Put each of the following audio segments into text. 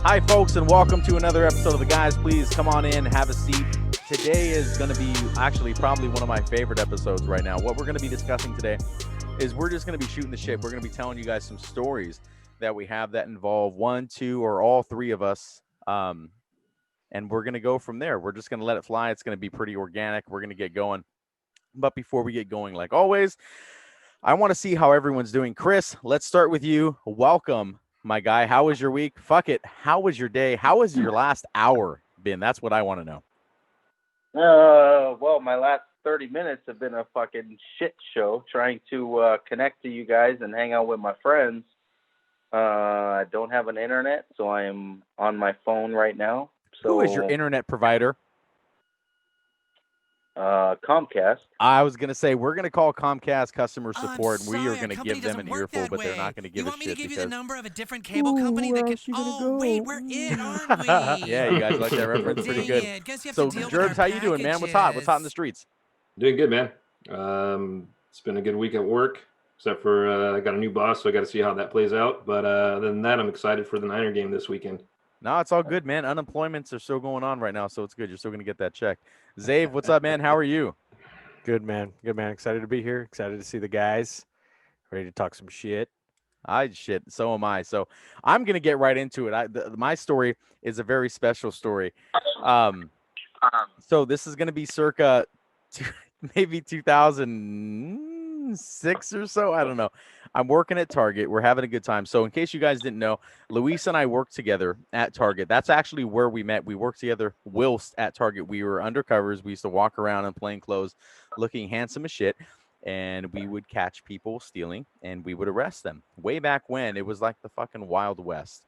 Hi, folks, and welcome to another episode of The Guys. Please come on in, have a seat. Today is going to be actually probably one of my favorite episodes right now. What we're going to be discussing today is we're just going to be shooting the shit. We're going to be telling you guys some stories that we have that involve one, two, or all three of us. And we're going to go from there. We're just going to let it fly. It's going to be pretty organic. We're going to get going. But before we get going, like always, I want to see how everyone's doing. Chris, let's start with you. Welcome, my guy. How was your week? Fuck it. How was your day? How was your last hour been? That's what I want to know. Well, my last 30 minutes have been a fucking shit show trying to connect to you guys and hang out with my friends. I don't have an internet, so I am on my phone right now. So, who is your internet provider? Comcast. I was going to say, we're going to call Comcast customer support, and we are going to give them an earful, but they're not going to give a shit. You want me to give you the because... number of a different cable company that can... Oh, wait, we're in, aren't we? Yeah, you guys like that reference? Pretty good. So, Gerbs, how you doing, man? What's hot? What's hot in the streets? Doing good, man. It's been a good week at work, except for I got a new boss, so I got to see how that plays out. But other than that, I'm excited for the Niner game this weekend. No, it's all good, man. Unemployments are still going on right now, so it's good. You're still going to get that check. Zave, what's up, man? How are you? Good, man. Good, man. Excited to be here. Excited to see the guys. Ready to talk some shit. So am I. So I'm going to get right into it. My story is a very special story. So this is going to be circa maybe 2006 or so. I don't know. I'm working at Target. We're having a good time. So in case you guys didn't know, Luis and I worked together at Target. That's actually where we met. We worked together whilst at Target. We were undercovers. We used to walk around in plain clothes looking handsome as shit. And we would catch people stealing and we would arrest them. Way back when, it was like the fucking Wild West.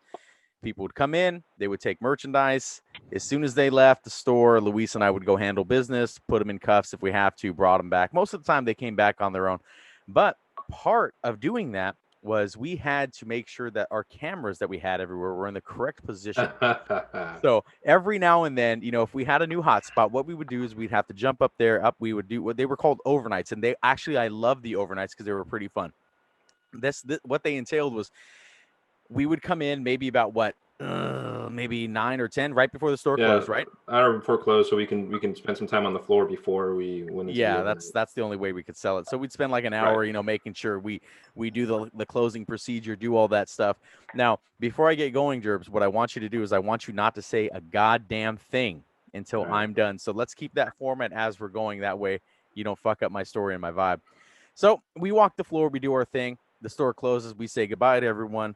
People would come in, they would take merchandise. As soon as they left the store, Luis and I would go handle business, put them in cuffs if we have to, brought them back. Most of the time, they came back on their own. But part of doing that was we had to make sure that our cameras that we had everywhere were in the correct position. So every now and then, you know, if we had a new hotspot, what we would do is we'd have to jump up there. We would do what they were called overnights. And I love the overnights because they were pretty fun. What they entailed was we would come in maybe about maybe 9 or 10 right before the store closed, right? Hour before close, so we can spend some time on the floor before that's the only way we could sell it. So we'd spend like an hour, right, you know, making sure we do the closing procedure, do all that stuff. Now, before I get going, Gerbs, what I want you to do is I want you not to say a goddamn thing until I'm done. So let's keep that format as we're going. That way you don't fuck up my story and my vibe. So we walk the floor, we do our thing. The store closes, we say goodbye to everyone.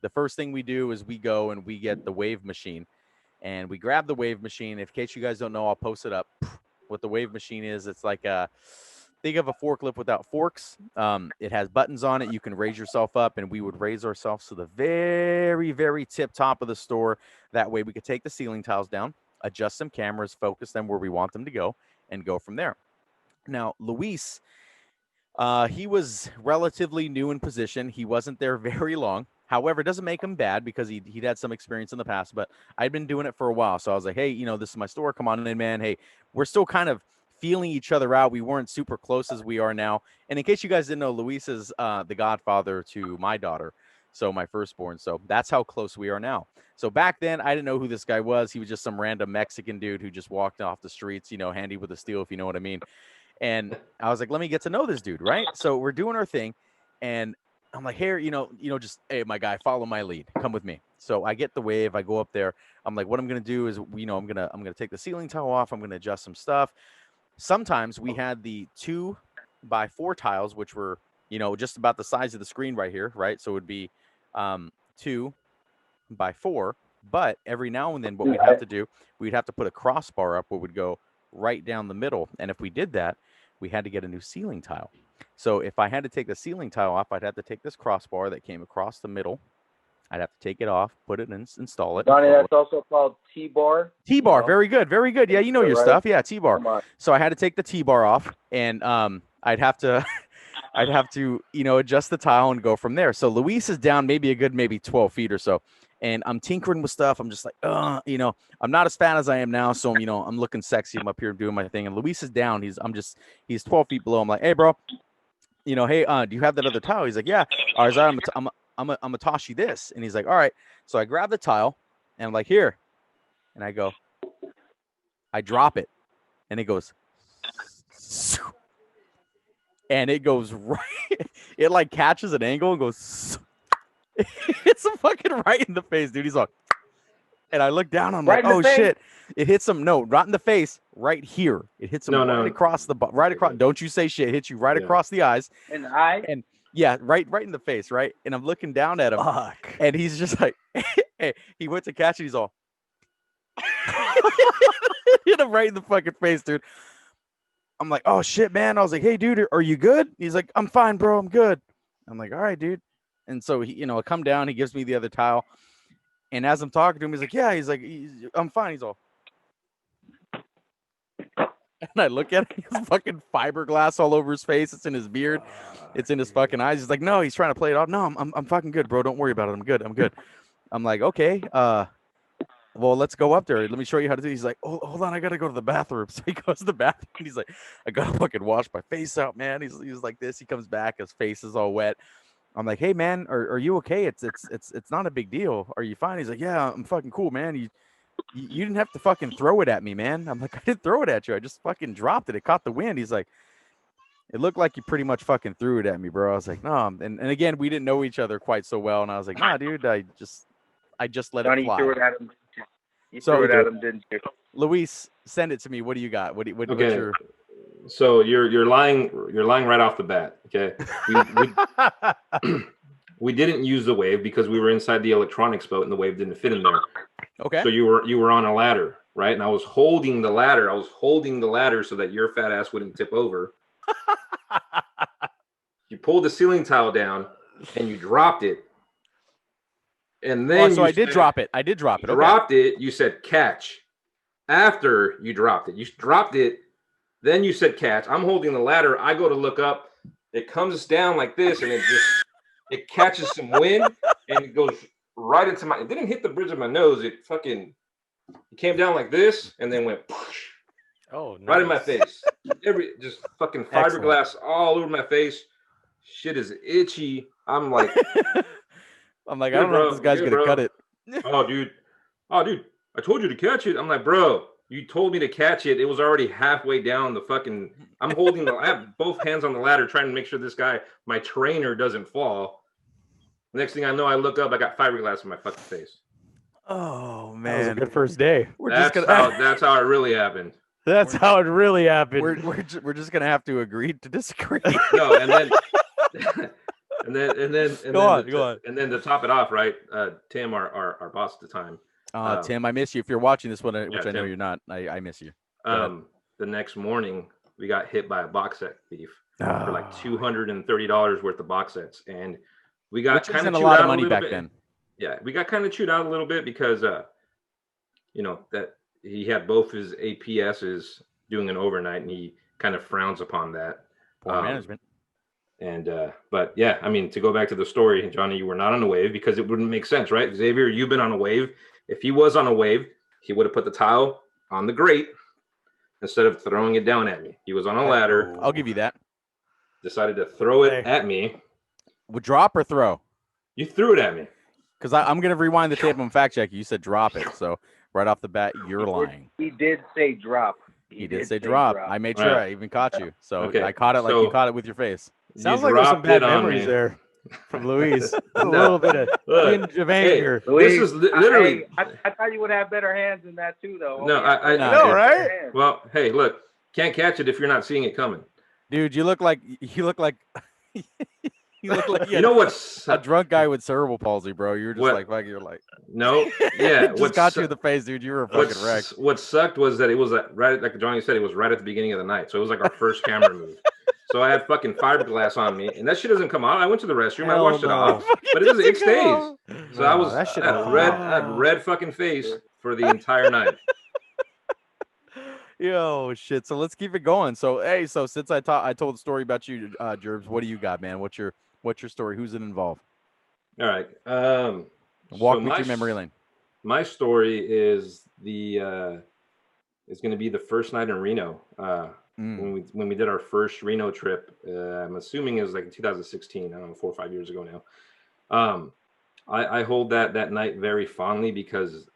The first thing we do is we go and we get the wave machine, and we grab the wave machine. In case you guys don't know, I'll post it up. What the wave machine is, it's like think of a forklift without forks. It has buttons on it. You can raise yourself up, and we would raise ourselves to the very, very tip top of the store. That way we could take the ceiling tiles down, adjust some cameras, focus them where we want them to go, and go from there. Now, Luis, he was relatively new in position. He wasn't there very long. However, it doesn't make him bad because he'd had some experience in the past, but I'd been doing it for a while. So I was like, hey, you know, this is my store. Come on in, man. Hey, we're still kind of feeling each other out. We weren't super close as we are now. And in case you guys didn't know, Luis is the godfather to my daughter, so my firstborn. So that's how close we are now. So back then, I didn't know who this guy was. He was just some random Mexican dude who just walked off the streets, you know, handy with a steel, if you know what I mean. And I was like, let me get to know this dude, right? So we're doing our thing, and I'm like, hey, just, hey, my guy, follow my lead. Come with me. So I get the wave. I go up there. I'm like, what I'm going to do is, you know, I'm going to take the ceiling tile off. I'm going to adjust some stuff. Sometimes we had the 2x4 tiles, which were, you know, just about the size of the screen right here, right? So it would be 2x4. But every now and then what we'd have to do, we'd have to put a crossbar up where it would go right down the middle. And if we did that, we had to get a new ceiling tile. So if I had to take the ceiling tile off, I'd have to take this crossbar that came across the middle. I'd have to take it off, put it in, install it. Donnie, that's also called T-bar. T-bar, you know? Very good, very good. Yeah, you know your stuff. Yeah, T-bar. So I had to take the T-bar off, and I'd have to, you know, adjust the tile and go from there. So Luis is down maybe 12 feet or so, and I'm tinkering with stuff. I'm just like, you know, I'm not as fat as I am now, so you know, I'm looking sexy. I'm up here doing my thing, and Luis is down. He's 12 feet below. I'm like, hey, bro. You know, hey, do you have that other tile? He's like, yeah. I'm gonna toss you this. And he's like, all right. So I grab the tile, And I'm like, here. And I go, I drop it. And it goes, and it goes right. It like catches an angle and goes, it's a fucking right in the face, dude. He's like, and I look down. I'm like, oh shit! It hits him. No, not in the face. Right here. It hits him right across the right across. Don't you say shit. It hits you right across the eyes. In the eye. And yeah, right in the face. Right. And I'm looking down at him. Fuck. And he's just like, he went to catch it. He's all, hit him right in the fucking face, dude. I'm like, oh shit, man. I was like, hey, dude, are you good? He's like, I'm fine, bro. I'm good. I'm like, all right, dude. And so he, I come down. He gives me the other towel. And as I'm talking to him, he's like, yeah. He's like, I'm fine. He's all. And I look at him. He's fucking fiberglass all over his face. It's in his beard. It's in his fucking eyes. He's like, no. He's trying to play it off. No, I'm fucking good, bro. Don't worry about it. I'm good. I'm good. I'm like, okay. Well, let's go up there. Let me show you how to do it. He's like, oh, hold on. I got to go to the bathroom. So he goes to the bathroom. And he's like, I got to fucking wash my face out, man. He's like this. He comes back. His face is all wet. I'm like, hey, man, are you okay? It's not a big deal. Are you fine? He's like, yeah, I'm fucking cool, man. You didn't have to fucking throw it at me, man. I'm like, I didn't throw it at you. I just fucking dropped it. It caught the wind. He's like, it looked like you pretty much fucking threw it at me, bro. I was like, no. And again, we didn't know each other quite so well. And I was like, nah, dude, I just let it fly. You threw it at him. You threw it at him, didn't you? Luis, send it to me. What do you got? What's your... So you're lying right off the bat. Okay. We didn't use the wave because we were inside the electronics boat and the wave didn't fit in there. Okay. So you were on a ladder, right? And I was holding the ladder. So that your fat ass wouldn't tip over. You pulled the ceiling towel down and you dropped it. And then I did drop it. I did drop it. Okay. Dropped it. You said catch. After you dropped it, then you said catch. I'm holding the ladder. I go to look up. It comes down like this, and it catches some wind, and it goes right into it didn't hit the bridge of my nose. It came down like this, and then went right in my face. Just fucking fiberglass all over my face. Shit is itchy. I'm like, I don't know if this guy's gonna cut it. Oh, dude. I told you to catch it. I'm like, bro, you told me to catch it. It was already halfway down the fucking. I have both hands on the ladder trying to make sure this guy, my trainer, doesn't fall. Next thing I know, I look up, I got fiberglass in my fucking face. Oh man, that was a good first day. That's how it really happened. That's how it really happened. We're just gonna have to agree to disagree. No, and then go on. And then to top it off, right? Tim, our boss at the time. Tim, I miss you. If you're watching this one, which I know Tim. you're not, I miss you. The next morning, we got hit by a box set thief for like $230 worth of box sets, and we got kind of a lot of money back then. Yeah, we got kind of chewed out a little bit because, that he had both his APSs doing an overnight, and he kind of frowns upon that. Poor management. And but yeah, I mean, to go back to the story, Johnny, you were not on a wave because it wouldn't make sense, right? Xavier, you've been on a wave. If he was on a wave, he would have put the towel on the grate instead of throwing it down at me. He was on a ladder. I'll give you that. Decided to throw it at me. Would drop or throw? You threw it at me. Because I'm going to rewind the tape and fact check you. You said drop it. So right off the bat, you're lying. He did say drop. He did say drop. I made sure I even caught you. So okay. I caught it like you caught it with your face. Sounds like there's some bad memories there from Luis. A little bit of tinge of anger. Luis, this is literally. I thought you would have better hands than that too, though. No, I know, right? Well, hey, look, can't catch it if you're not seeing it coming. Dude, you look like you look like you know what's a drunk guy with cerebral palsy, bro. You're just like you're like no, yeah. Just got you in the face, dude. You were a fucking wreck. What sucked was that it was right, like Johnny said, it was right at the beginning of the night, so it was like our first camera move. So I had fucking fiberglass on me, and that shit doesn't come out. I went to the restroom, I washed it off, but it stays. So I had red fucking face for the entire night. Yo, shit. So let's keep it going. So hey, since I told the story about you, Gerbs, what do you got, man? What's your story? Who's it involved? All right. Walk me through memory lane. My story is it's going to be the first night in Reno. When we did our first Reno trip, I'm assuming it was like 2016. I don't know, 4 or 5 years ago now. I hold that night very fondly because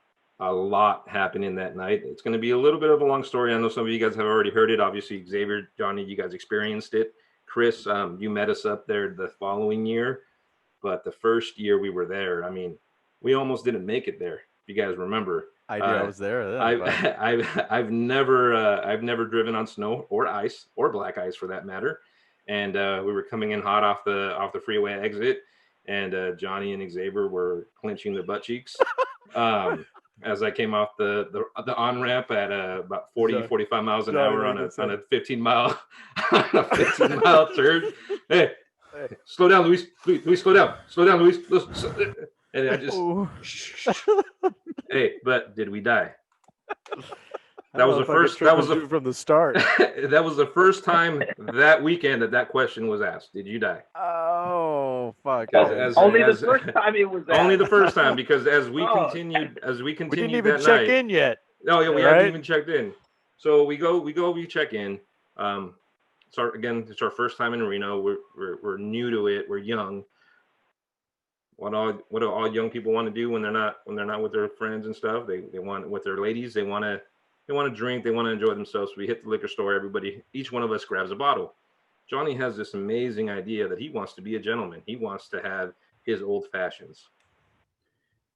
A lot happening that night. It's going to be a little bit of a long story. I know some of you guys have already heard it. Obviously, Xavier, Johnny, you guys experienced it. Chris, you met us up there the following year, but the first year we were there, I mean, we almost didn't make it there. If you guys remember, I do. I was there then. but- I've never driven on snow or ice or black ice for that matter, and we were coming in hot off the freeway exit, and Johnny and Xavier were clenching their butt cheeks. As I came off the on ramp at about 45 miles an hour on a 15 mile on a 15-mile turn. Hey, slow down, Luis. Luis, slow down. Slow down, Luis. And I just hey, but did we die? That was the first. That was from the start. That was the first time that weekend that question was asked. Did you die? Oh fuck! Only the first time it was asked. Only the first time, because as we continued we didn't that even check night, in yet. Oh yeah, we right? hadn't even checked in. So we check in. It's our first time in Reno. We're new to it. We're young. What do all young people want to do when they're not with their friends and stuff? They want with their ladies. They want to drink. They want to enjoy themselves. So we hit the liquor store. Each one of us grabs a bottle. Johnny has this amazing idea that he wants to be a gentleman. He wants to have his old fashions.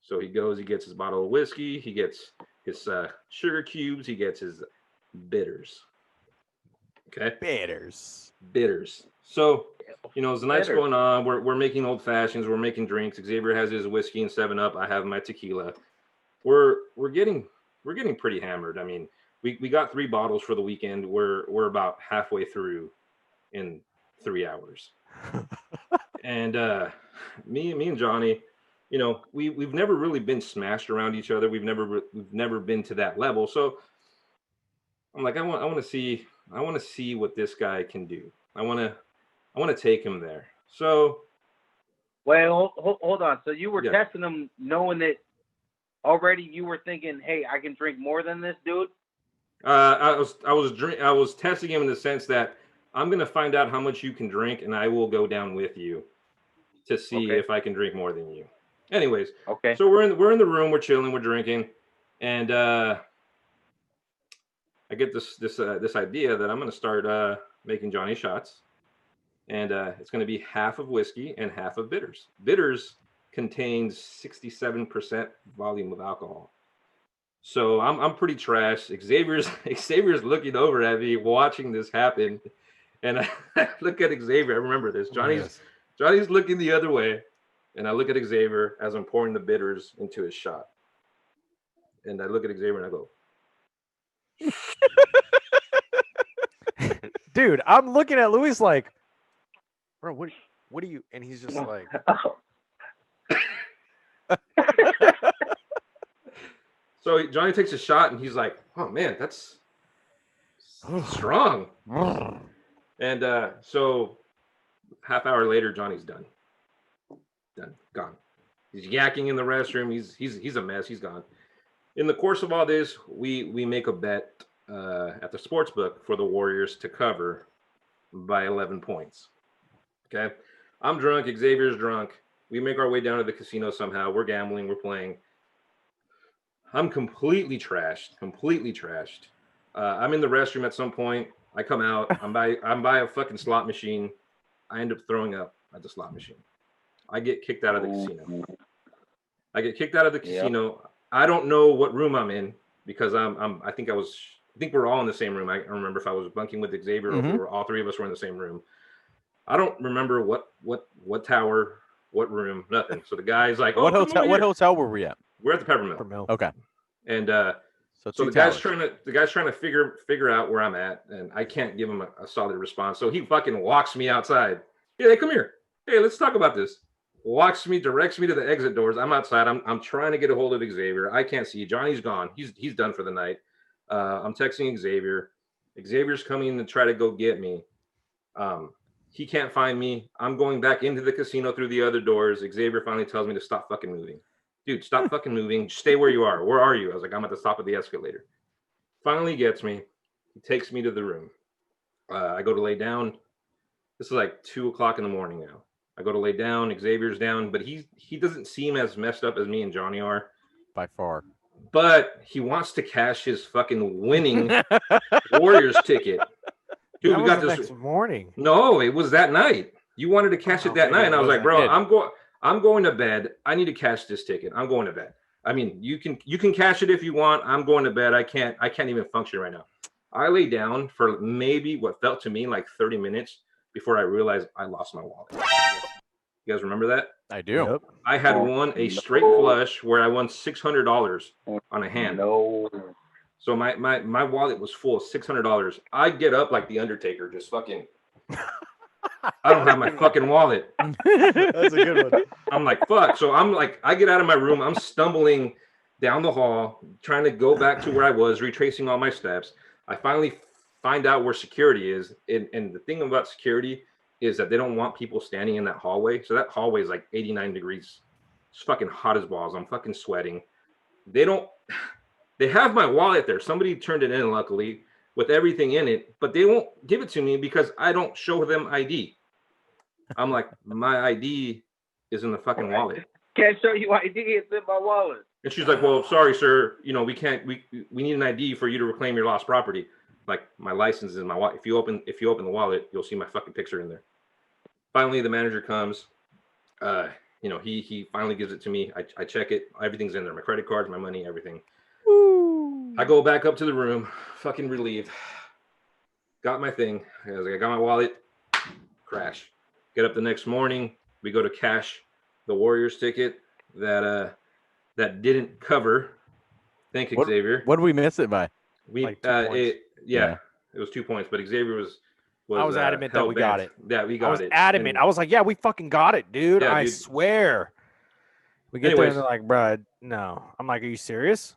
So he goes. He gets his bottle of whiskey. He gets his sugar cubes. He gets his bitters. Okay. Bitters. So, as the night's going on, we're making old fashions, we're making drinks. Xavier has his whiskey and 7-Up. I have my tequila. We're getting pretty hammered. I mean, we got 3 bottles for the weekend. We're about halfway through in 3 hours. And me and Johnny, we've never really been smashed around each other. We've never been to that level. So I'm like, I want to see what this guy can do. I want to take him there. So, well, hold on. So you were testing him, knowing that already you were thinking, "Hey, I can drink more than this dude." I was testing him in the sense that I'm gonna find out how much you can drink, and I will go down with you to see if I can drink more than you. Anyways, okay. So we're in the room, we're chilling, we're drinking, and I get this idea that I'm gonna start making Johnny shots. And it's going to be half of whiskey and half of bitters. Bitters contains 67% volume of alcohol. So I'm pretty trash. Xavier's looking over at me, watching this happen, and I look at Xavier. I remember this. Johnny's looking the other way, and I look at Xavier as I'm pouring the bitters into his shot. And I look at Xavier and I go, dude, I'm looking at Luis like, bro, what are you? And he's just like, so Johnny takes a shot and he's like, oh man, that's strong. And so half hour later, Johnny's done, gone. He's yakking in the restroom. He's a mess. He's gone. In the course of all this, we make a bet at the sports book for the Warriors to cover by 11 points. Okay, I'm drunk. Xavier's drunk. We make our way down to the casino somehow. We're gambling. We're playing. I'm completely trashed. I'm in the restroom at some point. I come out. I'm by a fucking slot machine. I end up throwing up at the slot machine. I get kicked out of the casino. I don't know what room I'm in because I think we're all in the same room. I don't remember if I was bunking with Xavier or if we were, all 3 of us were in the same room. I don't remember what tower, what room, nothing. So the guy's like, what hotel were we at? We're at the Peppermill. Okay. And so the guy's trying to figure out where I'm at, and I can't give him a solid response. So he fucking walks me outside. Hey, come here. Hey, let's talk about this. Directs me to the exit doors. I'm outside. I'm trying to get a hold of Xavier. I can't see. Johnny's gone. He's done for the night. I'm texting Xavier. Xavier's coming to try to go get me. He can't find me. I'm going back into the casino through the other doors. Xavier finally tells me to stop fucking moving. Dude, stop fucking moving. Stay where you are. Where are you? I was like, I'm at the top of the escalator. Finally gets me. He takes me to the room. I go to lay down. This is like 2:00 in the morning now. I go to lay down. Xavier's down, but he doesn't seem as messed up as me and Johnny are. By far. but he wants to cash his fucking winning Warriors ticket. Dude, That we was got the this. next morning. No, it was that night. You wanted to cash Oh, it that maybe night, it and I was like, wasn't. bro, I'm going to bed. I need to cash this ticket. I'm going to bed. I mean, you can cash it if you want. I'm going to bed. I can't even function right now. I lay down for maybe what felt to me like 30 minutes before I realized I lost my wallet. You guys remember that? I do. Yep. I had won a straight flush where I won $600 on a hand. No. So my wallet was full of $600. I get up like the Undertaker, just fucking. I don't have my fucking wallet. That's a good one. I'm like, fuck. So I'm like, I get out of my room. I'm stumbling down the hall, trying to go back to where I was, retracing all my steps. I finally find out where security is. And the thing about security is that they don't want people standing in that hallway. So that hallway is like 89 degrees. It's fucking hot as balls. I'm fucking sweating. They have my wallet there. Somebody turned it in, luckily, with everything in it, but they won't give it to me because I don't show them ID. I'm like, my ID is in the fucking wallet. Can't show you ID. It's in my wallet. And she's like, well, sorry, sir. You know, we need an ID for you to reclaim your lost property. Like, my license is in my wallet. If you open the wallet, you'll see my fucking picture in there. Finally, the manager comes. You know, he finally gives it to me. I check it. Everything's in there. My credit cards, my money, everything. Woo. I go back up to the room, fucking relieved. Got my thing. I was like, I got my wallet. Crash. Get up the next morning. We go to cash the Warriors ticket that didn't cover. Thank you, Xavier. What did we miss it by? We Like 2 points. It was 2 points, but Xavier was I was adamant that we got it. Yeah, we got I was it. adamant. I was like, yeah, we fucking got it, dude. Yeah, I dude. swear. We get there Anyways. and they're like, bro, no. I'm like, are you serious?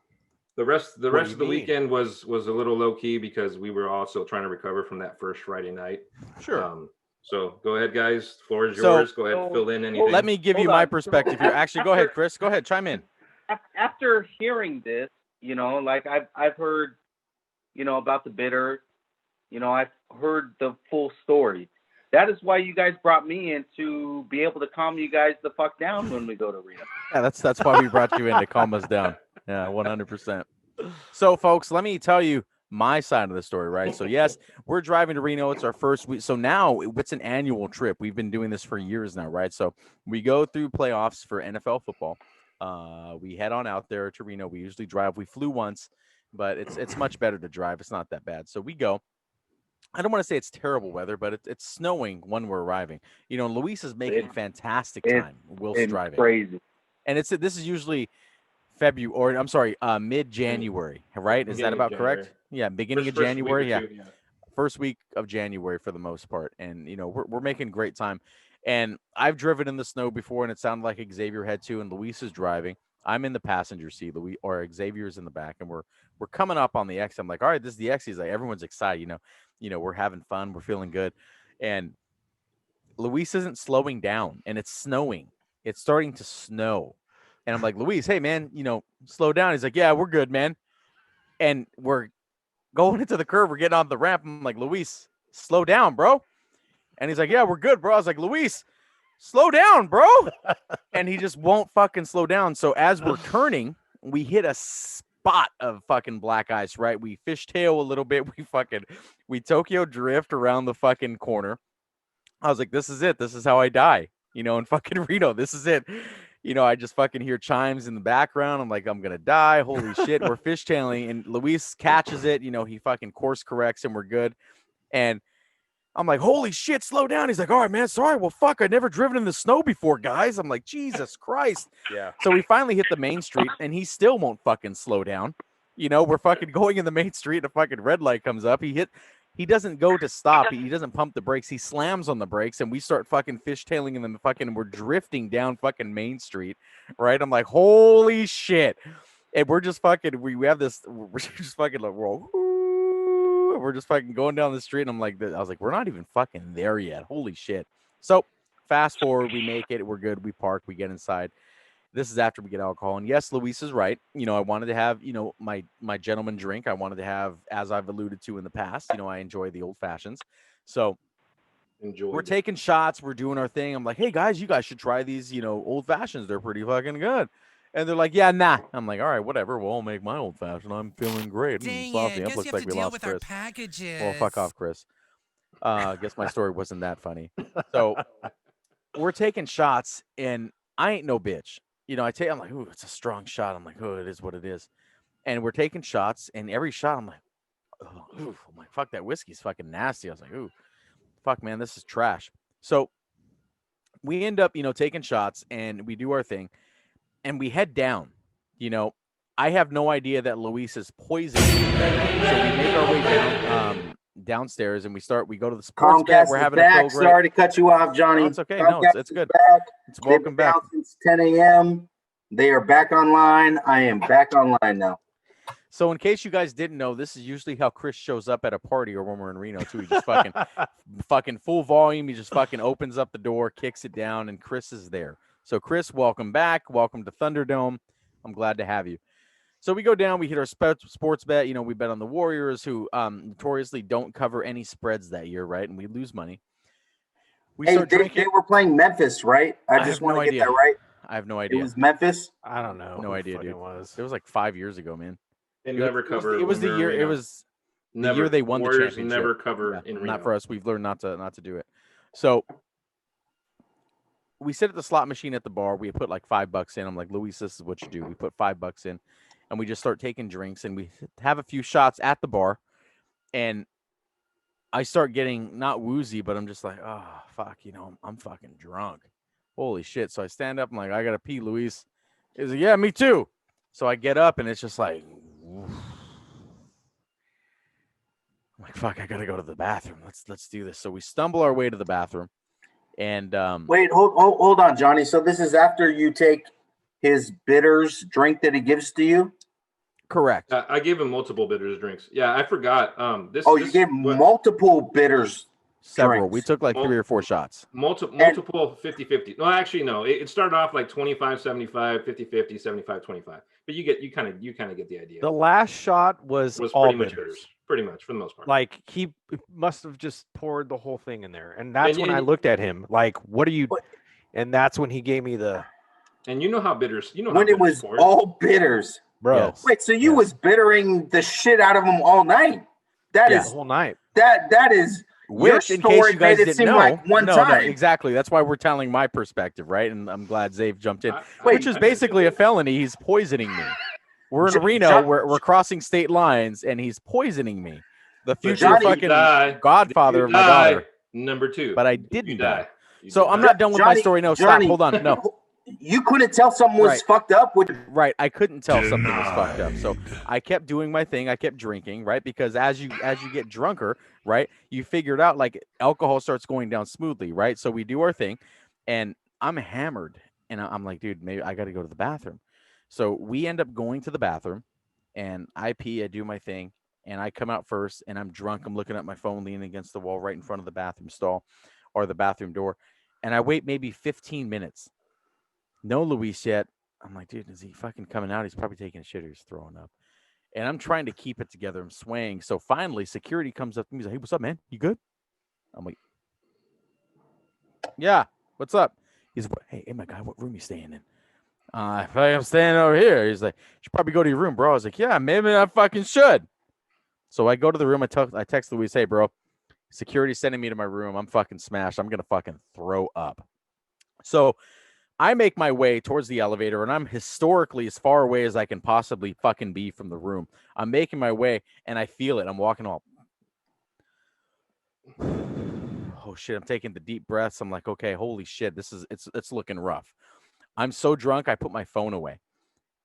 The rest do of you the mean? weekend was a little low key because we were also trying to recover from that first Friday night. Sure. So go ahead, guys. The floor is So- yours. Go ahead, fill in anything. Let me give you Hold my on. perspective here. Actually, go ahead, Chris. Go ahead, chime in. After hearing this, you know, like I've heard, you know, about the bidder, you know, I've heard the full story. That is why you guys brought me in, to be able to calm you guys the fuck down when we go to Reno. Yeah, that's why we brought you in, to calm us down. Yeah, 100%. So, folks, let me tell you my side of the story, right? So, yes, we're driving to Reno. It's our first week. So now it's an annual trip. We've been doing this for years now, right? So we go through playoffs for NFL football. We head on out there to Reno. We usually drive. We flew once, but it's much better to drive. It's not that bad. So we go. I don't want to say it's terrible weather, but it's snowing when we're arriving. You know, Luis is making fantastic time whilst It's driving. crazy. And this is usually mid-January, right? Is that Beginning of about January. correct? Yeah, beginning of First week or January. Yeah, two, first week of January for the most part. And you know, we're making great time. And I've driven in the snow before, and it sounded like Xavier had too. And Luis is driving. I'm in the passenger seat. Xavier's in the back, and we're coming up on the exit. I'm like, all right, this is the exit. He's like, everyone's excited. You know, we're having fun. We're feeling good. And Luis isn't slowing down, and it's snowing. It's starting to snow. And I'm like, Luis, hey, man, you know, slow down. He's like, yeah, we're good, man. And we're going into the curve. We're getting on the ramp. I'm like, Luis, slow down, bro. And he's like, yeah, we're good, bro. I was like, Luis, slow down, bro. And he just won't fucking slow down. So as we're turning, we hit a spot of fucking black ice, right? We fishtail a little bit. We Tokyo drift around the fucking corner. I was like, this is it. This is how I die, you know, in fucking Reno. This is it. You know, I just fucking hear chimes in the background. I'm like, I'm going to die. Holy shit. We're fishtailing. And Luis catches it. You know, he fucking course corrects and we're good. And I'm like, holy shit, slow down. He's like, all right, man, sorry. Well, fuck, I've never driven in the snow before, guys. I'm like, Jesus Christ. Yeah. So we finally hit the main street and he still won't fucking slow down. You know, we're fucking going in the main street and a fucking red light comes up. He doesn't go to stop. He doesn't pump the brakes. He slams on the brakes and we start fucking fishtailing and then we're drifting down fucking Main Street, right? I'm like, holy shit. And we're just fucking, we have this, we're just fucking like, we're just fucking going down the street. And I'm like, I was like, we're not even fucking there yet. Holy shit. So fast forward, we make it. We're good. We park, we get inside. This is after we get alcohol. And yes, Luis is right. You know, I wanted to have, you know, my gentleman drink. I wanted to have, as I've alluded to in the past, you know, I enjoy the old fashions. So we're taking shots. We're doing our thing. I'm like, hey guys, you guys should try these, you know, old fashions. They're pretty fucking good. And they're like, yeah, nah. I'm like, all right, whatever. We'll all make my old fashioned. I'm feeling great. Dang Saucy. it. Up Guess looks you have like to we deal lost with our Chris. packages. Well, fuck off, Chris. I guess my story wasn't that funny. So we're taking shots, and I ain't no bitch. You know, I'm like, ooh, it's a strong shot. I'm like, oh, it is what it is. And we're taking shots, and every shot, I'm like, oh, ooh, I'm like, fuck, that whiskey's fucking nasty. I was like, ooh, fuck, man, this is trash. So we end up, taking shots, and we do our thing, and we head down. You know, I have no idea that Luis is poisoned. So we make our way downstairs, and we go to the sports bet. Comcast We're is having a back. feel great. Sorry to cut you off, Johnny. No, it's okay. Comcast No, it's is good. back. It's They've welcome been back. down since 10 a.m. They are back online. I am back online now. So in case you guys didn't know, this is usually how Chris shows up at a party or when we're in Reno too. He just fucking full volume. He just fucking opens up the door, kicks it down, and Chris is there. So Chris, welcome back. Welcome to Thunderdome. I'm glad to have you. So we go down, we hit our sports bet. You know, we bet on the Warriors, who notoriously don't cover any spreads that year, right? And we lose money. We start drinking. They were playing Memphis, right? I just have want no to get idea. that right. I have no It idea. was Memphis. I don't know. No who idea, fucking dude. Was. It was like 5 years ago, man. They never cover. It was the year. It was the year they won Warriors the championship. never cover in Reno. Not for us. We've learned not to do it. So we sit at the slot machine at the bar. We put like $5 in. I'm like, Luis, this is what you do. We put $5 in, and we just start taking drinks, and we have a few shots at the bar, and I start getting not woozy, but I'm just like, oh fuck, I'm fucking drunk. Holy shit! So I stand up. I'm like, I gotta pee, Luis. He's like, yeah, me too. So I get up, and it's just like, oof. I'm like, fuck, I gotta go to the bathroom. Let's do this. So we stumble our way to the bathroom, and Wait, hold on, Johnny. So this is after you take his bitters drink that he gives to you? correct. I gave him multiple bitters drinks. Yeah, I forgot. You gave multiple bitters. Several. drinks. We took like 3 or 4 shots. Multiple 50-50. No, actually, no. It started off like 25-75, 50-50, 75-25. But you kind of get the idea. The last shot was all pretty much bitters. bitters. Pretty much for the most part. Like he must have just poured the whole thing in there, and that's when I looked at him like, "What are you?" And that's when he gave me the. And you know how bitters. You know when how it was poured. all bitters, bro. Yes. Wait, so you was bittering the shit out of them all night? That is the whole night. That is. Which, in case you guys didn't know, like one time. No, exactly. That's why we're telling my perspective, right? And I'm glad Zave jumped in, Wait, which is basically a felony. He's poisoning me. We're in Reno. We're crossing state lines, and he's poisoning me. The future Johnny, fucking godfather of my daughter. Number 2. But I didn't die. So I'm not done with my story. No, stop. Hold on. No. You couldn't tell someone was fucked up with. Right. I couldn't tell something was fucked up. So I kept doing my thing. I kept drinking, right? Because as you get drunker, right, you figured out like alcohol starts going down smoothly, right? So we do our thing, and I'm hammered, and I'm like, dude, maybe I got to go to the bathroom. So we end up going to the bathroom, and I pee. I do my thing, and I come out first, and I'm drunk. I'm looking at my phone, leaning against the wall right in front of the bathroom stall or the bathroom door, and I wait maybe 15 minutes. No Luis yet. I'm like, dude, is he fucking coming out? He's probably taking a shit or he's throwing up. And I'm trying to keep it together. I'm swaying. So finally, security comes up to me. He's like, hey, what's up, man? You good? I'm like, yeah, what's up? He's like, hey, my guy, what room you staying in? I'm staying over here. He's like, you should probably go to your room, bro. I was like, yeah, maybe I fucking should. So I go to the room. I text Luis, hey, bro, security's sending me to my room. I'm fucking smashed. I'm going to fucking throw up. So I make my way towards the elevator, and I'm historically as far away as I can possibly fucking be from the room. I'm making my way, and I feel it. I'm walking all. Oh shit! I'm taking the deep breaths. I'm like, okay, holy shit, it's looking rough. I'm so drunk, I put my phone away,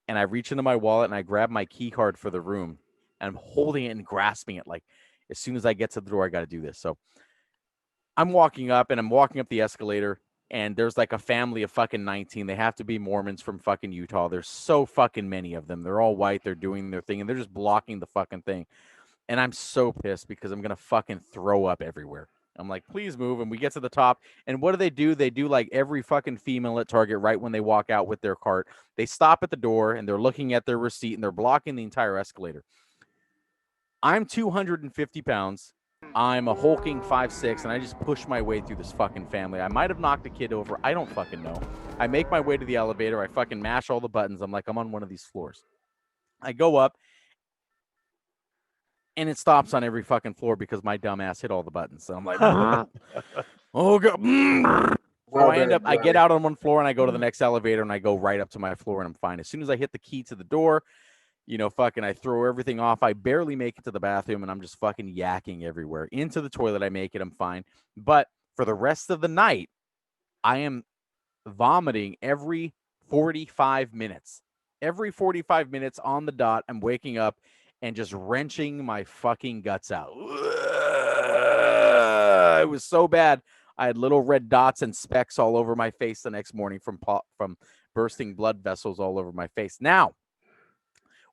and I reach into my wallet and I grab my key card for the room, and I'm holding it and grasping it like, as soon as I get to the door, I got to do this. So I'm walking up the escalator. And there's like a family of fucking 19. They have to be Mormons from fucking Utah. There's so fucking many of them. They're all white. They're doing their thing. And they're just blocking the fucking thing. And I'm so pissed because I'm going to fucking throw up everywhere. I'm like, please move. And we get to the top. And what do? They do like every fucking female at Target right when they walk out with their cart. They stop at the door and they're looking at their receipt and they're blocking the entire escalator. I'm 250 pounds. I'm a hulking 5'6", and I just push my way through this fucking family. I might have knocked a kid over. I don't fucking know. I make my way to the elevator. I fucking mash all the buttons. I'm like, I'm on one of these floors. I go up, and it stops on every fucking floor because my dumb ass hit all the buttons. So I'm like, oh god. So I get out on one floor and I go to the next elevator and I go right up to my floor and I'm fine. As soon as I hit the key to the door, fucking I throw everything off. I barely make it to the bathroom and I'm just fucking yakking everywhere. Into the toilet, I make it, I'm fine. But for the rest of the night, I am vomiting every 45 minutes. Every 45 minutes on the dot, I'm waking up and just wrenching my fucking guts out. It was so bad. I had little red dots and specks all over my face the next morning from bursting blood vessels all over my face. Now,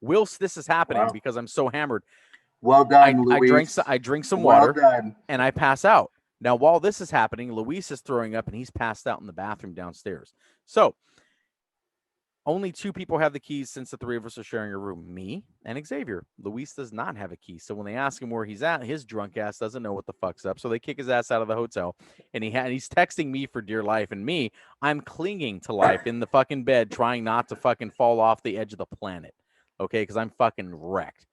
whilst this is happening, because I'm so hammered, well done, Luis. I drink some well water done. and I pass out. Now, while this is happening, Luis is throwing up and he's passed out in the bathroom downstairs. So only 2 people have the keys since the 3 of us are sharing a room, me and Xavier. Luis does not have a key. So when they ask him where he's at, his drunk ass doesn't know what the fuck's up. So they kick his ass out of the hotel and he's texting me for dear life. And me, I'm clinging to life in the fucking bed, trying not to fucking fall off the edge of the planet. Okay, because I'm fucking wrecked.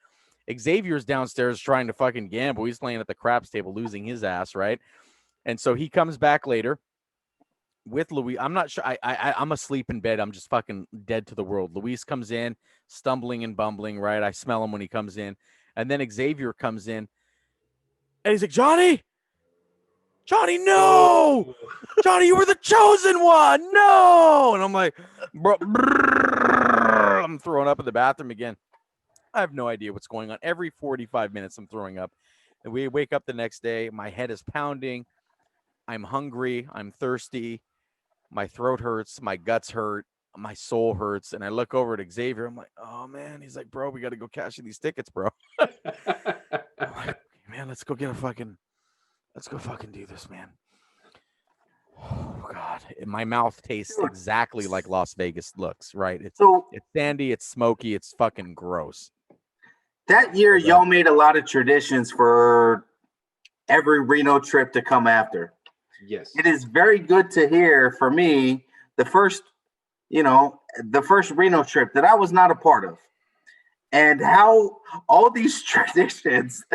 Xavier's downstairs trying to fucking gamble. He's playing at the craps table, losing his ass, right? And so he comes back later with Luis. I'm not sure. I'm asleep in bed. I'm just fucking dead to the world. Luis comes in, stumbling and bumbling, right? I smell him when he comes in. And then Xavier comes in. And he's like, Johnny, no! Johnny, you were the chosen one! No! And I'm like, bro, I'm throwing up in the bathroom again. I have no idea what's going on. Every 45 minutes, I'm throwing up. And we wake up the next day. My head is pounding. I'm hungry. I'm thirsty. My throat hurts. My guts hurt. My soul hurts. And I look over at Xavier. I'm like, oh, man. He's like, bro, we got to go cash in these tickets, bro. I'm like, man, let's go fucking do this, man. Oh, God. My mouth tastes exactly like Las Vegas looks, right? It's sandy. It's smoky. It's fucking gross. That year, y'all made a lot of traditions for every Reno trip to come after. Yes. It is very good to hear for me the first Reno trip that I was not a part of, and how all these traditions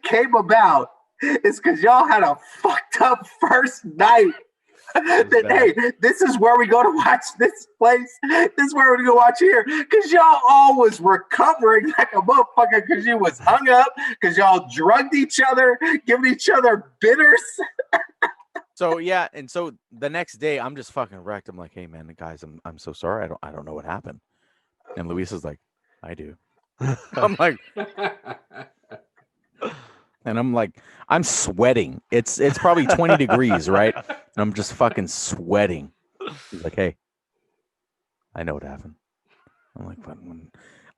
came about is because y'all had a fucked up first night. Hey, this is where we go to watch this place. This is where we go watch here. Because y'all all was recovering like a motherfucker because you was hung up, because y'all drugged each other, giving each other bitters. So yeah, and so the next day I'm just fucking wrecked. I'm like, hey man, guys, I'm so sorry. I don't know what happened. And Luis is like, I do. I'm like, and I'm like, I'm sweating. It's probably 20 degrees, right? And I'm just fucking sweating. He's like, hey, I know what happened. I'm like,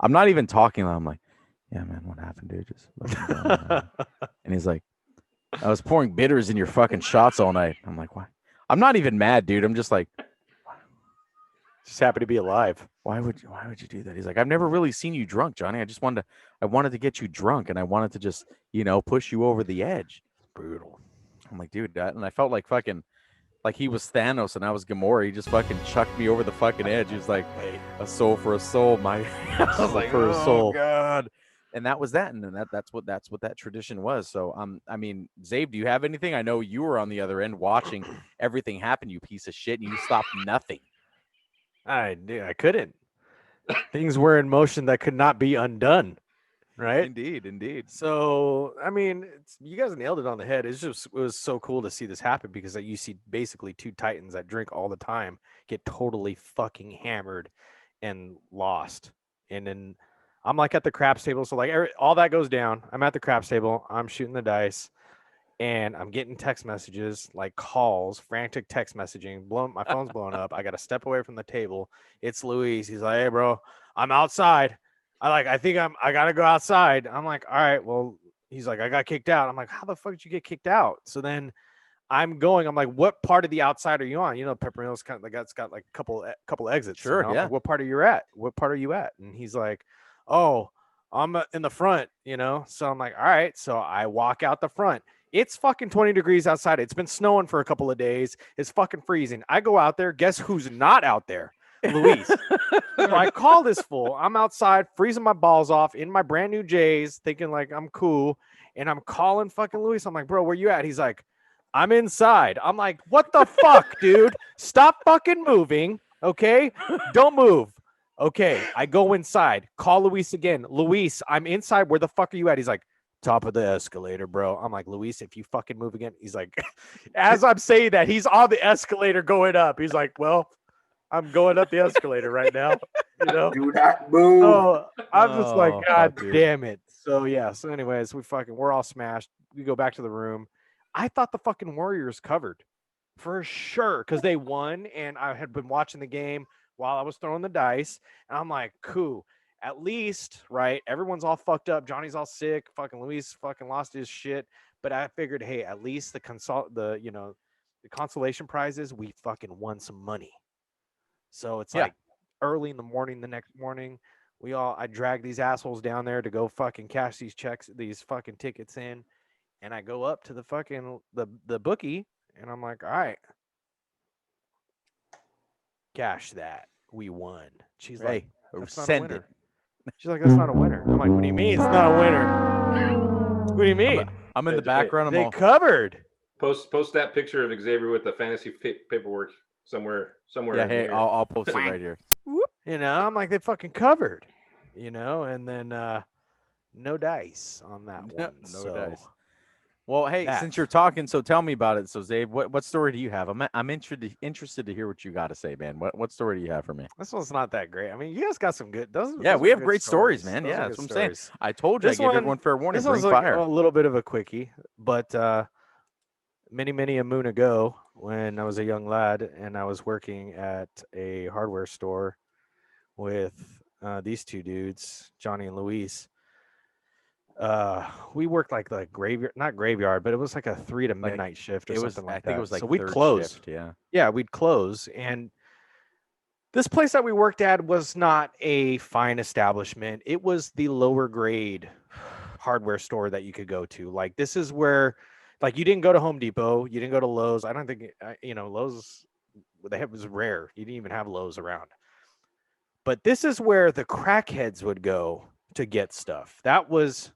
I'm not even talking. I'm like, yeah, man, what happened, dude? Just and he's like, I was pouring bitters in your fucking shots all night. I'm like, why? I'm not even mad, dude. I'm just like, just happy to be alive. Why would you do that? He's like, I've never really seen you drunk, Johnny. I wanted to get you drunk, and I wanted to just, push you over the edge. Brutal. I'm like, dude, and I felt like fucking, like he was Thanos and I was Gamora. He just fucking chucked me over the fucking edge. He was like, a soul for a soul, I was like, for a soul. God. And that was that, and then that's what that tradition was. So, I mean, Zabe, do you have anything? I know you were on the other end watching everything happen, you piece of shit, and you stopped nothing. I couldn't. Things were in motion that could not be undone, right? Indeed. So, I mean, you guys nailed it on the head. It was so cool to see this happen because you see basically 2 titans that drink all the time get totally fucking hammered and lost, and then I'm like at the craps table. So like all that goes down. I'm at the craps table. I'm shooting the dice and I'm getting text messages, like calls, frantic text messaging. My phone's blowing up. I got to step away from the table. It's Luis. He's like, hey, bro, I'm outside. I think I got to go outside. I'm like, all right, well, he's like, I got kicked out. I'm like, how the fuck did you get kicked out? So then I'm like, what part of the outside are you on? Pepperillo's kind of like, it's got like a couple exits. Sure. Yeah. Like, what part are you at? And he's like, oh, I'm in the front, So I'm like, all right. So I walk out the front. It's fucking 20 degrees outside. It's been snowing for a couple of days. It's fucking freezing. I go out there. Guess who's not out there? Luis. So I call this fool. I'm outside freezing my balls off in my brand new J's, thinking like I'm cool. And I'm calling fucking Luis. I'm like, bro, where you at? He's like, I'm inside. I'm like, what the fuck, dude? Stop fucking moving. Okay. Don't move. Okay. I go inside. Call Luis again. Luis, I'm inside. Where the fuck are you at? He's like, top of the escalator, bro. I'm like, Luis, if you fucking move again. He's like, as I'm saying that, he's on the escalator going up. He's like, well, I'm going up the escalator right now. Do not move. So I'm just like, Oh, God fuck, dude. damn it. So yeah. So anyways, we're all smashed. We go back to the room. I thought the fucking Warriors covered for sure because they won, and I had been watching the game while I was throwing the dice, and I'm like, cool. At least, right? Everyone's all fucked up. Johnny's all sick. Fucking Luis fucking lost his shit. But I figured, hey, at least the consolation prizes, we fucking won some money. So it's Yeah. like early in the morning, the next morning, I drag these assholes down there to go fucking cash these fucking tickets in. And I go up to the fucking the bookie, and I'm like, all right, cash that. We won. She's like, Hey, that's not a send it. winner. She's like, that's not a winner. I'm like, what do you mean it's not a winner? What do you mean? I'm in the Hey, background. I'm They all, covered. Post that picture of Xavier with the fantasy paperwork somewhere. yeah, in hey, here. I'll post it right here. I'm like, they fucking covered. And then no dice on that one. No dice. Well, hey, that- since you're talking, so tell me about it. So, Zabe, what story do you have? I'm interested to hear what you got to say, man. What story do you have for me? This one's not that great. I mean, you guys got some good. Yeah, those we are have good great stories, man. Those are Yeah, good that's what I'm saying. stories. I told you, This I gave one- everyone fair warning. This Bring one's like fire. a little bit of a quickie, but many a moon ago, when I was a young lad and I was working at a hardware store with these two dudes, Johnny and Luis. We worked like the graveyard, not graveyard, but it was like a 3 to midnight shift or something like that. I think it was like so we'd third close. shift, yeah. Yeah, we'd close. And this place that we worked at was not a fine establishment. It was the lower grade hardware store that you could go to. Like, this is where, like, you didn't go to Home Depot, you didn't go to Lowe's. I don't think, Lowe's, was rare. You didn't even have Lowe's around. But this is where the crackheads would go to get stuff. That was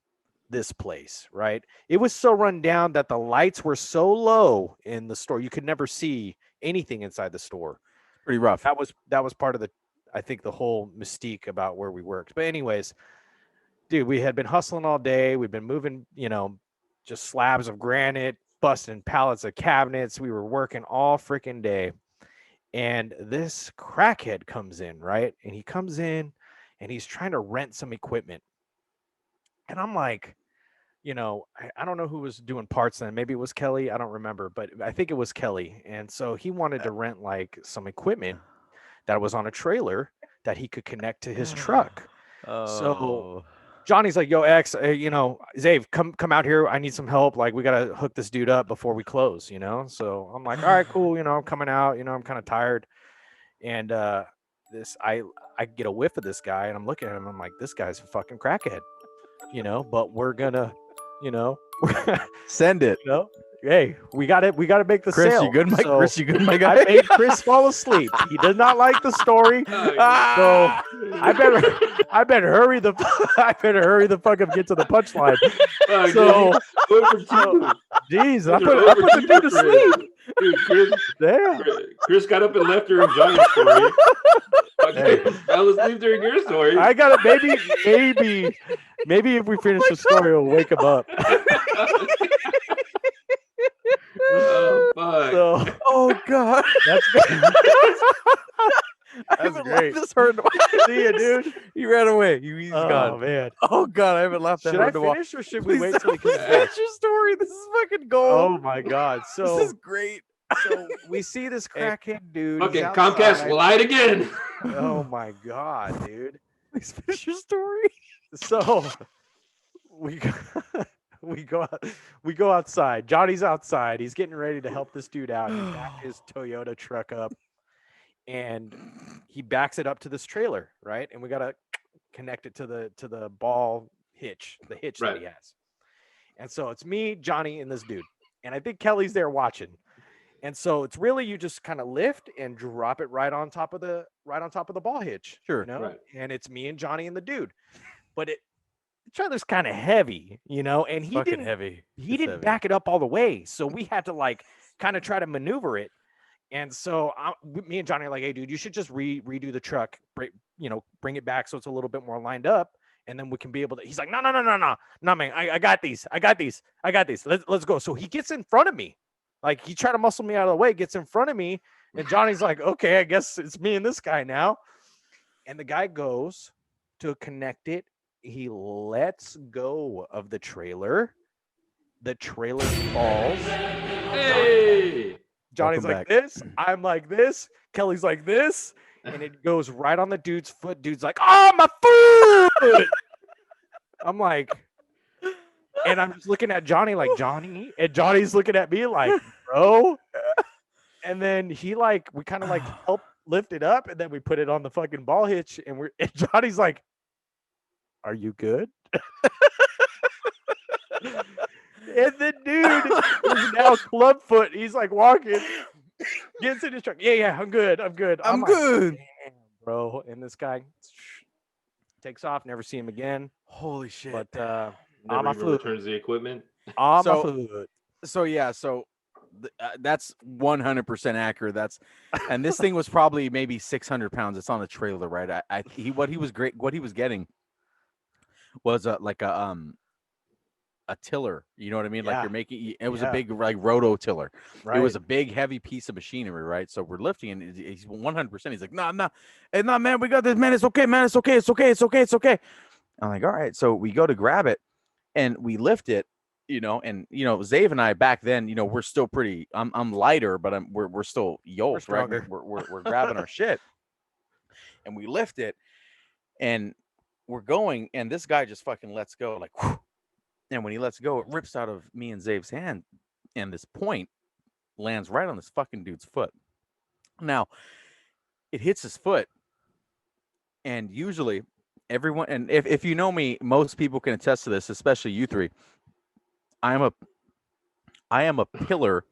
this place, right? It was so run down that the lights were so low in the store you could never see anything inside the store. Pretty rough. That was part of I think the whole mystique about where we worked. But anyways, dude, we had been hustling all day. We've been moving, just slabs of granite, busting pallets of cabinets. We were working all freaking day. And this crackhead comes in, right? And he comes in and he's trying to rent some equipment. And I'm like, I don't know who was doing parts then. Maybe it was Kelly. I don't remember, but I think it was Kelly. And so he wanted to rent like some equipment that was on a trailer that he could connect to his truck. So Johnny's like, yo, X, Zave, come out here. I need some help. Like, we got to hook this dude up before we close, So I'm like, all right, cool. I'm coming out, I'm kind of tired. And I get a whiff of this guy and I'm looking at him. I'm like, this guy's a fucking crackhead, but we're gonna, send it. Hey, we got to make the Chris, sale. you good, Mike? So Chris, you good, my guy? I made Chris fall asleep. He does not like the story. So I better hurry the fuck up, get to the punchline. So, jeez, I put the dude to sleep. Dude, Damn. Chris got up and left during Johnny's story. Fell asleep during your story. I got it. Maybe if we finish the story, it'll wake him up. Oh, fuck. So, Oh God, that's great. This hurt. See you, dude. He ran away. He's Oh gone. man. Oh God, I haven't laughed that Should I hard in a while. finish or should we Please wait till he don't comes back? finish your story. This is fucking gold. Oh my God. So this is great. So we see this crackhead dude. Okay, he's Comcast outside. lied again. Oh my God, dude. Please finish your story. So we go outside. Johnny's outside. He's getting ready to help this dude out. He backed his Toyota truck up and he backs it up to this trailer, right? And we gotta connect it to the ball hitch, the hitch that he has. And so it's me, Johnny, and this dude. And I think Kelly's there watching. And so it's really you just kind of lift and drop it right on top of the ball hitch. Sure. You know? Right. And it's me and Johnny and the dude. But the trailer's kind of heavy, you know, and he Fucking didn't heavy. he It's didn't heavy. back it up all the way. So we had to like kind of try to maneuver it. And so me and Johnny are like, hey, dude, you should just redo the truck, bring it back so it's a little bit more lined up. And then we can be able to. He's like, no, man, I got these. Let's go. So he gets in front of me. Like he tried to muscle me out of the way, gets in front of me. And Johnny's like, okay, I guess it's me and this guy now. And the guy goes to connect it. He lets go of the trailer. The trailer falls. Hey. Johnny's Welcome like back. this. I'm like this. Kelly's like this. And it goes right on the dude's foot. Dude's like, oh, my foot. I'm like, and I'm just looking at Johnny like, Johnny. And Johnny's looking at me like, bro. And then we kind of like help lift it up. And then we put it on the fucking ball hitch. And Johnny's like, are you good? And the dude is now clubfoot. He's like walking, gets in his truck. Yeah, I'm good. I'm like, good. damn, bro. And this guy takes off. Never see him again. Holy shit. But Never on my even foot. returns the equipment. On my So- foot. So yeah, that's 100% accurate. And this thing was probably maybe 600 pounds. It's on the trailer, right? What he was getting was a tiller. You know what I mean? Like Yeah. you're making. It was a Yeah. big like roto tiller. Right. It was a big heavy piece of machinery, right? So we're lifting, and he's 100%. He's like, no, hey, no, man, we got this, man. It's okay, man. It's okay. I'm like, all right. So we go to grab it, and we lift it. And Zave and I back then, we're still pretty. I'm lighter, but we're still yoked, right? stronger. We're grabbing our shit, and we lift it, and we're going, and this guy just fucking lets go, like, whew. And when he lets go, it rips out of me and Zave's hand, and this point lands right on this fucking dude's foot. Now, it hits his foot, and usually everyone, and if you know me, most people can attest to this, especially you three. I am a pillar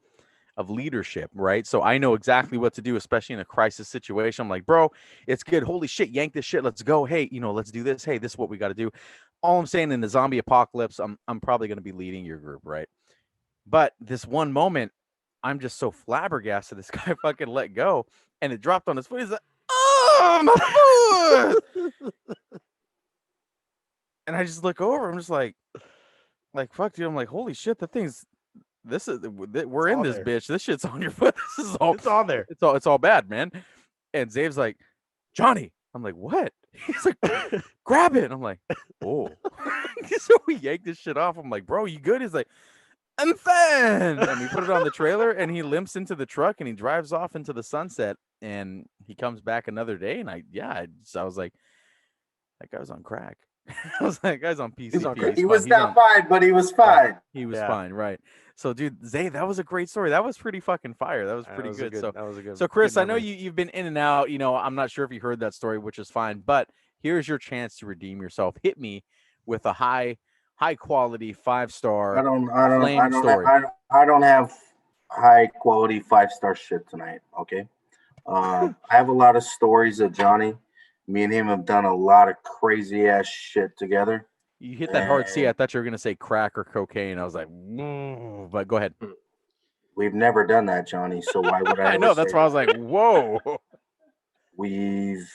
of leadership, right? So I know exactly what to do, especially in a crisis situation. I'm like, bro, it's good. Holy shit, yank this shit. Let's go. Hey, let's do this. Hey, this is what we got to do. All I'm saying, in the zombie apocalypse, I'm probably going to be leading your group, right? But this one moment, I'm just so flabbergasted. This guy fucking let go, and it dropped on his foot. He's like, oh, my foot. And I just look over. I'm just like, fuck, dude. I'm like, holy shit, we're in on this there. bitch. This shit's on your foot. This is all. It's on there. It's all bad, man. And Zave's like, Johnny. I'm like, what? He's like, grab it. I'm like, oh. So we yanked this shit off. I'm like, bro, you good? He's like, I'm fine. And we put it on the trailer, and he limps into the truck, and he drives off into the sunset, and he comes back another day. And I was like, that guy was on crack. I was like, guy's on PCP. He was not fine, but he was fine. He was Yeah. fine, right? So, dude, Zay, that was a great story. That was pretty fucking fire. That was That pretty was good. that was a good. So, Chris, good I know memory. you've been in and out. I'm not sure if you heard that story, which is fine. But here's your chance to redeem yourself. Hit me with a high quality 5-star. I don't have high quality 5-star shit tonight. Okay. I have a lot of stories of Johnny. Me and him have done a lot of crazy ass shit together. You hit that hard C. I thought you were gonna say crack or cocaine. I was like, but go ahead. We've never done that, Johnny. So why would I? I know. That's why I was like, whoa. We've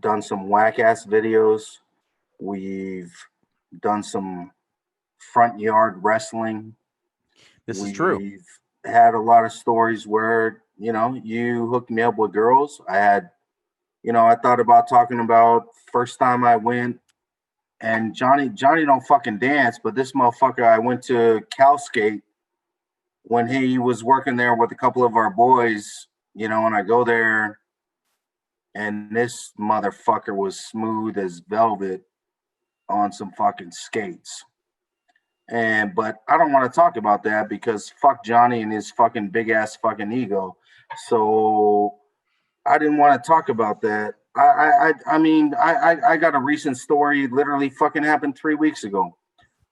done some whack ass videos. We've done some front yard wrestling. This is true. We've had a lot of stories where you hooked me up with girls. I had, I thought about talking about first time I went, and Johnny don't fucking dance, but this motherfucker, I went to Cal Skate when he was working there with a couple of our boys, and I go there, and this motherfucker was smooth as velvet on some fucking skates. But I don't want to talk about that because fuck Johnny and his fucking big ass fucking ego. So I didn't want to talk about that. I got a recent story. Literally, fucking happened 3 weeks ago.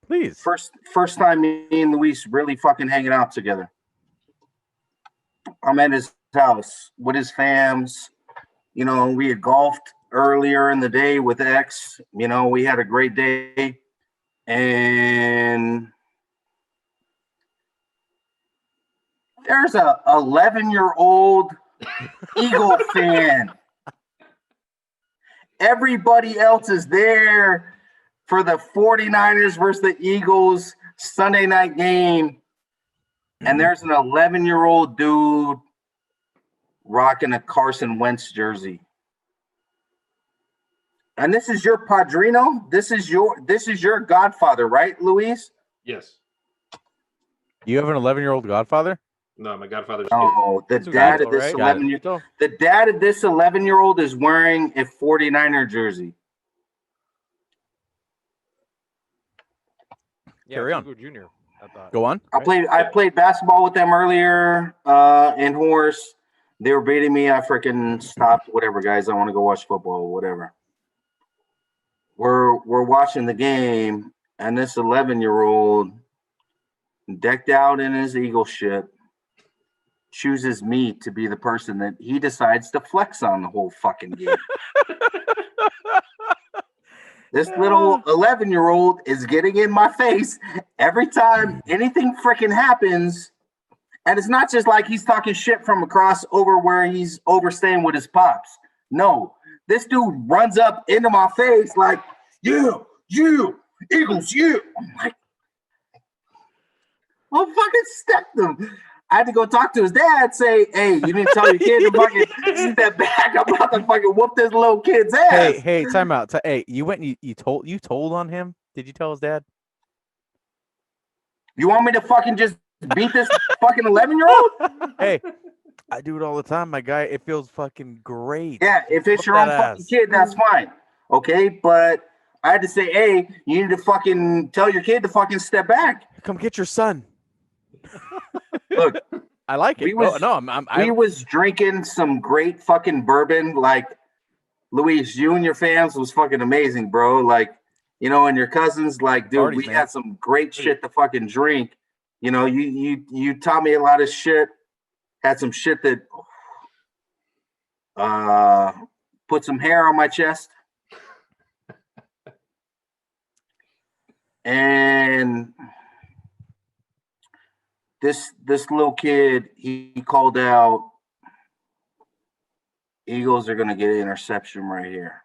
Please. First time me and Luis really fucking hanging out together. I'm at his house with his fams. You know, we had golfed earlier in the day with X. You know, we had a great day. And there's a 11-year-old Eagle fan. Everybody else is there for the 49ers versus the Eagles Sunday night game. And there's an 11-year-old dude rocking a Carson Wentz jersey. And this is your padrino? This is your godfather, right, Luis? Yes. You have an 11-year-old godfather? No, my godfather's kid. Oh, the dad of this 11-year-old is wearing a 49er jersey. Yeah, Carry on. Eagle Junior. I thought. Go on. I played basketball with them earlier in Horse. They were beating me. I freaking stopped. Whatever, guys. I want to go watch football. Whatever. We're watching the game, and this 11-year-old, decked out in his Eagle shit, chooses me to be the person that he decides to flex on the whole fucking game. This little 11-year-old is getting in my face every time anything freaking happens. And it's not just like he's talking shit from across over where he's overstaying with his pops. No, this dude runs up into my face like, you, Eagles, you. I'm like, well, fucking stepped him. I had to go talk to his dad, say, hey, you didn't tell your kid to fucking step back. I'm about to fucking whoop this little kid's ass. Hey, time out. Hey, you went and you told on him? Did you tell his dad? You want me to fucking just beat this fucking 11-year-old? Hey, I do it all the time, my guy. It feels fucking great. Yeah, if it's Whoop your own that fucking ass. kid, that's fine. Okay, but I had to say, hey, you need to fucking tell your kid to fucking step back. Come get your son. Look, I like it. we was drinking some great fucking bourbon. Like, Luis, you and your fans was fucking amazing, bro. Like, you know, and your cousins, like, dude, Parties, we man. had some great shit to fucking drink. You know, you taught me a lot of shit. Had some shit that put some hair on my chest. And this little kid, he called out, Eagles are gonna get an interception right here.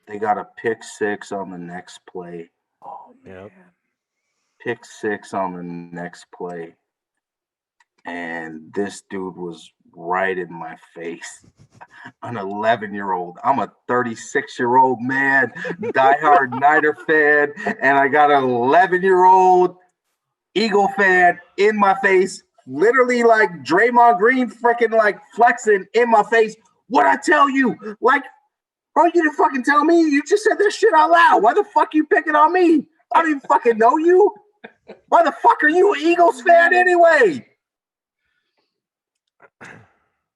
They got a pick six on the next play. Oh man. Pick six on the next play. And this dude was right in my face. An 11-year-old. I'm a 36-year-old man, diehard Niner fan, and I got an 11-year-old Eagle fan in my face, literally like Draymond Green freaking like flexing in my face. What'd I tell you? Like, bro, you didn't fucking tell me. You just said this shit out loud. Why the fuck you picking on me? I don't even fucking know you. Why the fuck are you an Eagles fan anyway?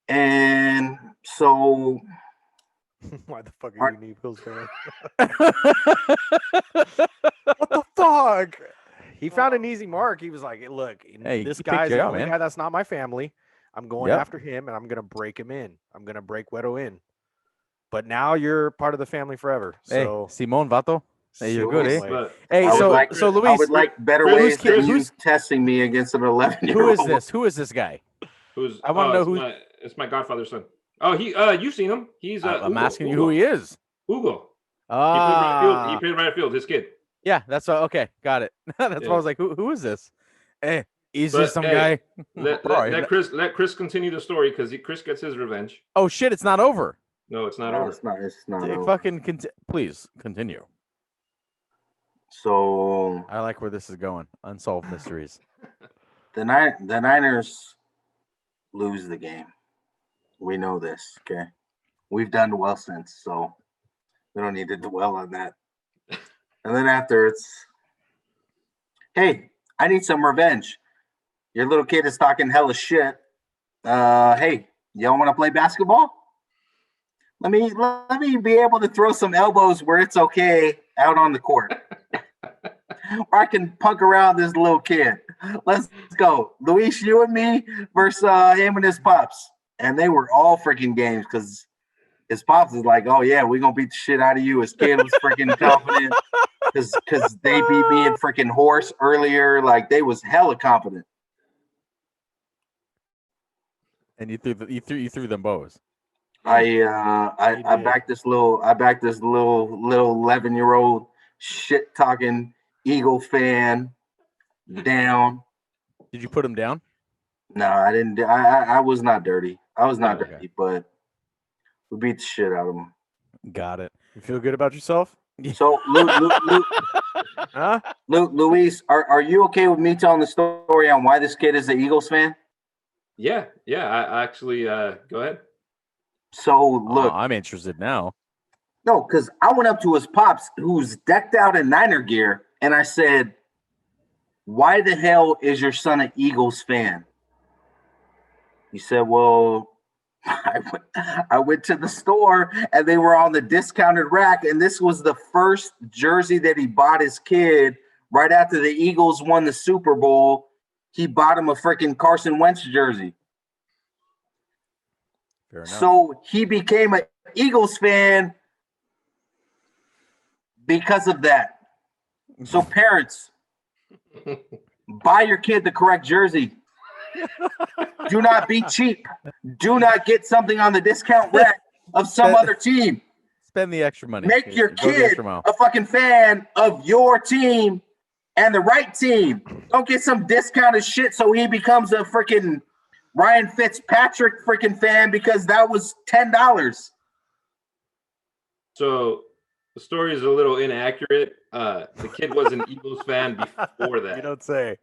And so, Why the fuck are you an Eagles fan? What the fuck? He found an easy mark. He was like, look, Hey, this he picked guy's you the out, only man. guy that's not my family. I'm going Yep. after him, and I'm going to break him in. I'm going to break Wedo in. But now you're part of the family forever. Hey, So, Simon Vato. Hey, you're good, eh? Like, Hey, I would so like- so I Luis, would like better Chris- ways than you who's- testing me against an 11-year-old. who is this? Who is this guy? Who's? I wanna know it's who- It's my godfather's son. Oh, you've seen him. He's. I'm Ugo, asking you Ugo. who he is. Ugo. He Ah, played right field. His kid. yeah, that's okay. Got it. That's why Yeah. I was like, who is this? Eh, is But, this some hey, guy? Let Chris continue the story because Chris gets his revenge. Oh shit, it's not over. No, it's not No, over. it's not. It's not. Dude, over. fucking please continue. So I like where this is going. Unsolved mysteries. the Niners lose the game. We know this, okay? We've done well since, so we don't need to dwell on that. And then after it's, hey, I need some revenge. Your little kid is talking hella shit. Hey, Y'all want to play basketball? Let me be able to throw some elbows where it's okay out on the court. Or I can punk around this little kid. Let's go. Luis, you and me versus him and his pops. And they were all freaking games because his pops is like, oh yeah, we're gonna beat the shit out of you. His kid was freaking confident because they beat me in freaking horse earlier. Like they was hella confident. And you threw them bows. I backed this little 11-year-old shit talking Eagle fan down. Did you put him down? No, I didn't. I was not dirty. I was not Okay. dirty, but we beat the shit out of him. Got it. You feel good about yourself? So, Huh? Luis, are you okay with me telling the story on why this kid is an Eagles fan? Yeah. I actually go ahead. So look, I'm interested now. no, because I went up to his pops, who's decked out in Niner gear, and I said, "Why the hell is your son an Eagles fan?" He said, "Well, I went to the store and they were on the discounted rack, and this was the first jersey that he bought his kid right after the Eagles won the Super Bowl. He bought him a freaking Carson Wentz jersey. Fair enough. So he became an Eagles fan because of that. So parents, buy your kid the correct jersey. Do not be cheap. Do not get something on the discount rack of some other team. Spend the extra money. Make your Go the kid extra mile. a fucking fan of your team and the right team. Don't get some discounted shit so he becomes a freaking Ryan Fitzpatrick freaking fan because that was $10. So the story is a little inaccurate. The kid was an Eagles fan before that. You don't say.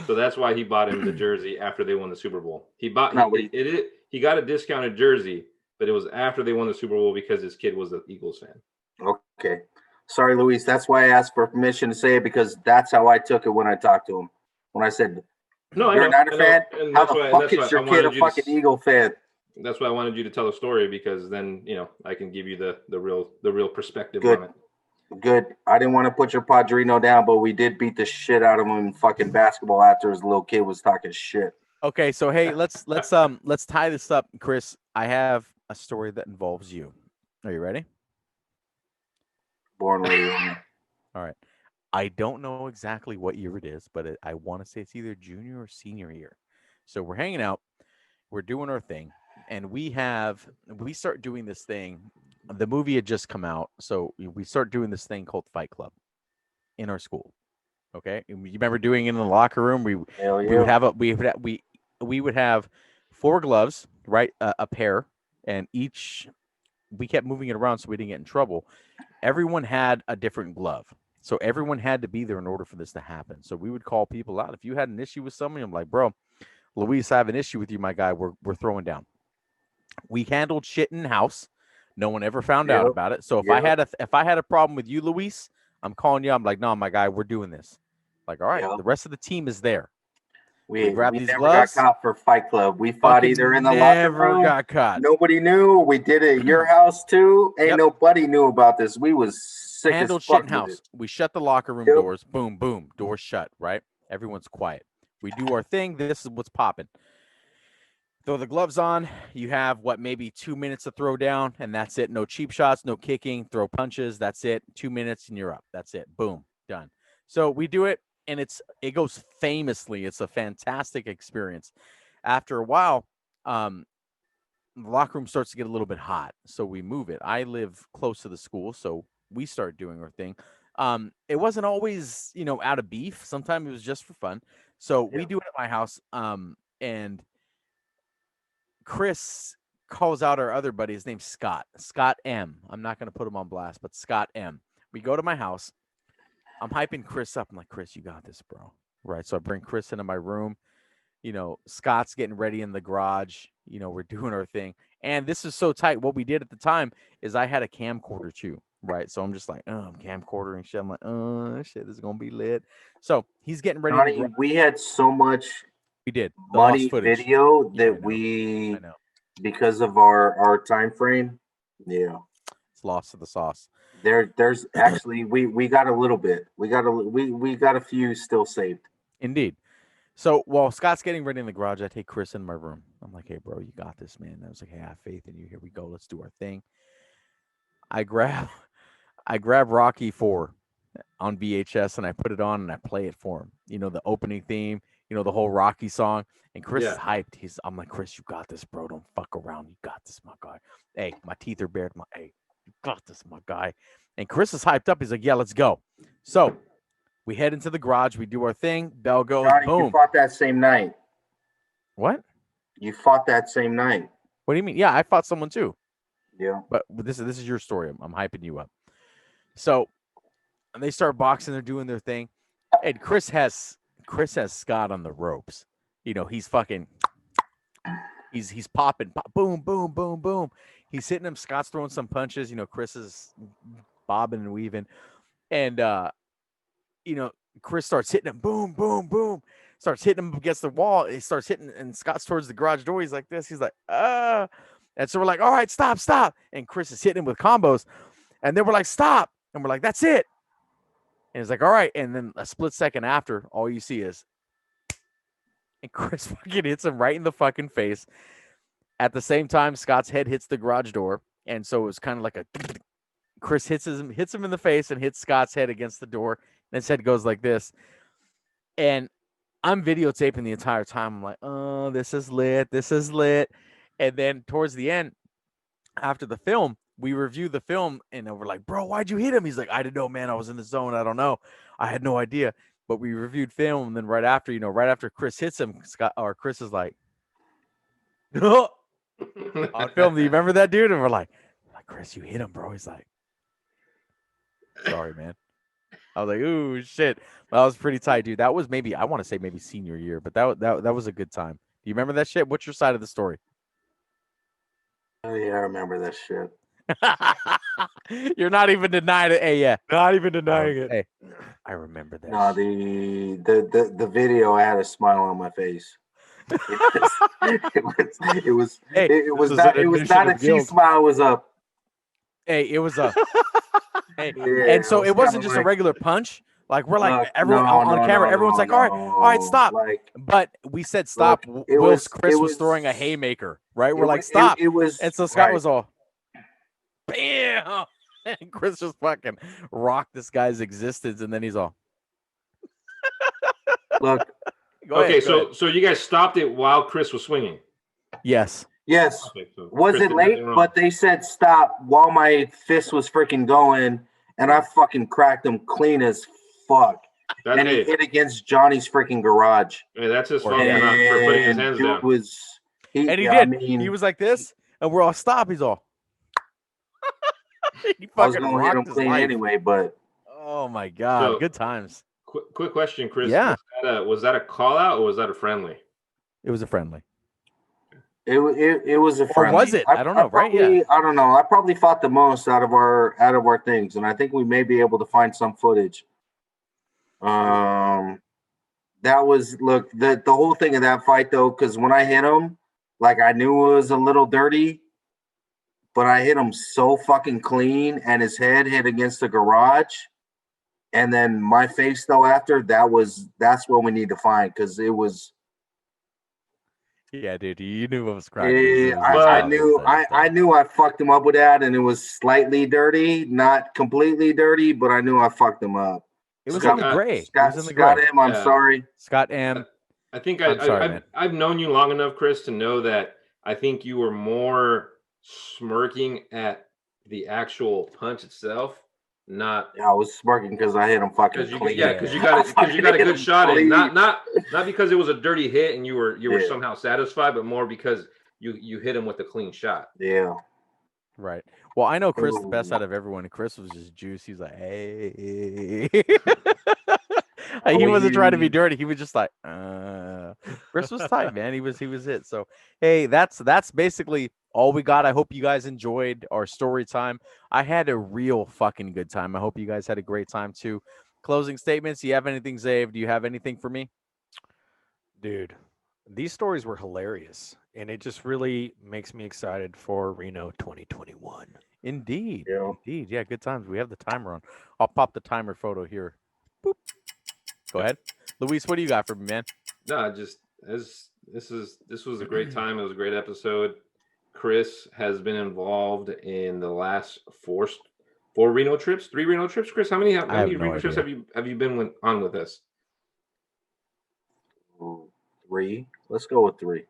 So that's why he bought him the jersey after they won the Super Bowl. He got a discounted jersey, but it was after they won the Super Bowl because his kid was an Eagles fan. Okay. Sorry, Luis. That's why I asked for permission to say it, because that's how I took it when I talked to him. When I said, No, you're a Niner fan? And How that's the why- fuck that's is why your I kid wanted a you fucking to- Eagle fan? That's why I wanted you to tell the story, because then I can give you the real perspective Good. on it. Good. I didn't want to put your Padrino down, but we did beat the shit out of him in fucking basketball after his little kid was talking shit. Okay, so hey, let's tie this up, Chris. I have a story that involves you. Are you ready? Born ready. All right. I don't know exactly what year it is, but I want to say it's either junior or senior year. So we're hanging out, we're doing our thing, and we start doing this thing. The movie had just come out, so we start doing this thing called Fight Club in our school. Okay, and you remember doing it in the locker room? Hell yeah. We would have 4 gloves, right? A pair, and we kept moving it around so we didn't get in trouble. Everyone had a different glove. So everyone had to be there in order for this to happen. So we would call people out. If you had an issue with somebody, I'm like, bro, Luis, I have an issue with you, my guy. We're throwing down. We handled shit in house. No one ever found out about it. So if I had a problem with you, Luis, I'm calling you. I'm like, no, my guy, we're doing this. Like, all right, the rest of the team is there. We grabbed these never gloves. got caught for Fight Club. We fought either in the locker room. Never got caught. Nobody knew. We did it at your house too. Ain't nobody knew about this. We was sick handled as fuck shit in house. We shut the locker room Yep. doors. Boom, boom, doors shut. Right. Everyone's quiet. We do our thing. This is what's popping. Throw the gloves on. You have maybe 2 minutes to throw down, and that's it. No cheap shots, no kicking, throw punches. That's it. 2 minutes and you're up. That's it. Boom, done. So we do it, and it goes famously. It's a fantastic experience. After a while, the locker room starts to get a little bit hot, so we move it. I live close to the school, so we start doing our thing. It wasn't always, out of beef. Sometimes it was just for fun. So we do it at my house, and Chris calls out our other buddy. His name's Scott M. I'm not going to put him on blast, but Scott M. We go to my house. I'm hyping Chris up. I'm like, Chris, you got this, bro. Right. So I bring Chris into my room. Scott's getting ready in the garage. We're doing our thing. And this is so tight. What we did at the time is I had a camcorder too. Right. So I'm just like, I'm camcordering shit. I'm like, shit, this is going to be lit. So he's getting ready. Johnny, we had so much we did money footage. video that I know. because of our time frame. Yeah, It's lost to the sauce. there's actually we got a little bit. We got a few still saved. Indeed. So while Scott's getting ready in the garage, I take Chris in my room. I'm like, hey, bro, you got this, man. I was like, hey, I have faith in you. Here we go. Let's do our thing. I grab I grab Rocky 4 on VHS and I put it on and I play it for him. You know, the opening theme, you know, the whole Rocky song. And Chris is hyped. I'm like, Chris, you got this, bro. Don't fuck around. You got this, my guy. Hey, my teeth are bared. Hey, you got this, my guy. And Chris is hyped up. He's like, yeah, let's go. So we head into the garage. We do our thing. Bell goes, Johnny, boom. you fought that same night. What? You fought that same night. What do you mean? Yeah, I fought someone too. Yeah. But this is your story. I'm hyping you up. So and they start boxing. They're doing their thing. And Chris has Scott on the ropes. You know, he's fucking. He's popping, boom, boom, boom, boom. He's hitting him. Scott's throwing some punches. You know, Chris is bobbing and weaving, and you know, Chris starts hitting him. Boom, boom, boom. Starts hitting him against the wall. He starts hitting, and Scott's towards the garage door. He's like this. He's like, ah. And so we're like, all right, stop, stop. And Chris is hitting him with combos, and then we're like, stop. And we're like, that's it. And he's like, all right. And then a split second after, all you see is, and Chris fucking hits him right in the fucking face. At the same time, Scott's head hits the garage door. And so it was kind of like a, Chris hits him in the face and hits Scott's head against the door. And his head goes like this. And I'm videotaping the entire time. I'm like, oh, this is lit. This is lit. And then towards the end, after the film, we review the film and we're like, bro, why'd you hit him? He's like, I didn't know, man. I was in the zone. I don't know. I had no idea. But we reviewed film. And then right after Chris hits him, Chris is like, on film. Do you remember that dude? And we're like, Chris, you hit him, bro. He's like, sorry, man. I was like, ooh, shit. Well, that was pretty tight, dude. That was maybe, I want to say maybe senior year, but that was a good time. Do you remember that shit? What's your side of the story? Oh, yeah, I remember that shit. You're not even denying it. Hey, yeah. Not even denying it. Hey, I remember that. No, the video, I had a smile on my face. It was not a cheese smile was up. Hey, it was up. Hey, Yeah, and so it wasn't just a regular punch. Like we're like everyone on camera, everyone's like, all right, stop. But we said stop. Chris was throwing a haymaker, right? We're like, stop. It was, and so Scott was all, bam, and Chris just fucking rocked this guy's existence, and then he's all, look. Okay, so you guys stopped it while Chris was swinging. Yes. Yes. Okay, so was it late? But they said stop while my fist was freaking going, and I fucking cracked him clean as fuck. And he hit against Johnny's freaking garage. Hey, that's his fault for putting his hands down. He did. I mean, he was like this, and we're all stop. He's all. He I was going to hit him clean anyway, but. Oh my god, so, good times. Quick question, Chris. Yeah. Was that a call out or was that a friendly? It was a friendly. It was a friendly. Or was it? I don't know, right? Yeah. I don't know. I probably fought the most out of our things, and I think we may be able to find some footage. That was the whole thing of that fight though, because when I hit him, like I knew it was a little dirty, but I hit him so fucking clean, and his head hit against the garage. And then my face though after that's what we need to find because it was. Yeah, dude, you knew what was cracking. I knew I fucked him up with that, and it was slightly dirty, not completely dirty, but I knew I fucked him up. It was in the gray. Scott M, I'm sorry. Scott M. I think I've known you long enough, Chris, to know that I think you were more smirking at the actual punch itself. I was smirking because I hit him fucking clean. Yeah, because you got a good shot in. Not because it was a dirty hit and you were somehow satisfied, but more because you hit him with a clean shot. Yeah. Right. Well, I know Chris the best out of everyone, and Chris was just juice. He's like, hey. He wasn't trying to be dirty. He was just like, Chris was tight, man. He was it. So hey, that's basically all we got. I hope you guys enjoyed our story time. I had a real fucking good time. I hope you guys had a great time too. Closing statements. Do you have anything, Zave? Do you have anything for me? Dude, These stories were hilarious, and it just really makes me excited for Reno 2021. Indeed. Yeah. Indeed. Yeah, good times. We have the timer on. I'll pop the timer photo here. Boop. Go ahead. Luis, what do you got for me, man? No, just as this was a great time. It was a great episode. Chris has been involved in the last four Reno trips, 3 Reno trips. Chris, how many I have no Reno trips idea. have you been on with us? Ooh, 3. Let's go with 3.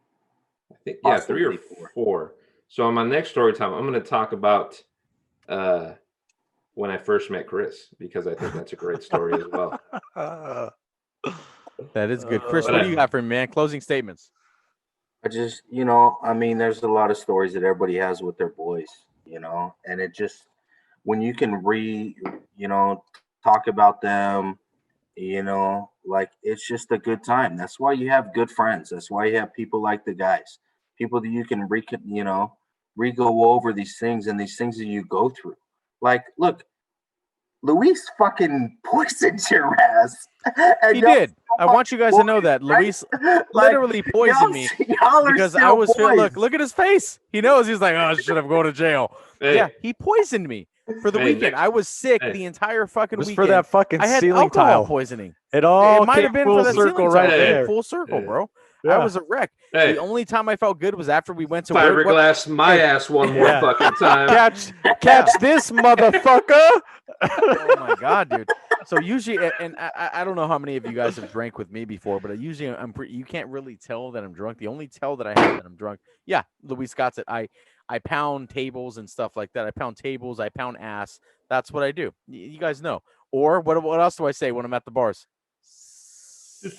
I think 3 or Possibly 4. 4. So on my next story time, I'm going to talk about when I first met Chris, because I think that's a great story as well. That is good. Chris, what do you got for me, man? Closing statements. I just, I mean, there's a lot of stories that everybody has with their boys, and it just, when you can talk about them, like, it's just a good time. That's why you have good friends. That's why you have people like the guys, people that you can re-go over these things and these things that you go through. Like, look, Luis fucking poisoned your ass. He did. I want you guys to know that Luis literally poisoned me because I was look at his face. He knows. He's like, oh, should have gone to jail. Hey. Yeah, he poisoned me for the weekend. I was sick the entire fucking was weekend. for that fucking I had ceiling alcohol tile poisoning. It all might have been full for that circle ceiling right tile. there. Full circle, bro. Yeah. I was a wreck. Hey. The only time I felt good was after we went to work. Fiberglass my ass one more fucking time. Catch this motherfucker. Oh my god, dude. So usually, and I don't know how many of you guys have drank with me before, but usually you can't really tell that I'm drunk. The only tell that I have that I'm drunk, yeah, Luis got it. I pound tables and stuff like that. I pound tables. I pound ass. That's what I do. You guys know. Or what else do I say when I'm at the bars? No.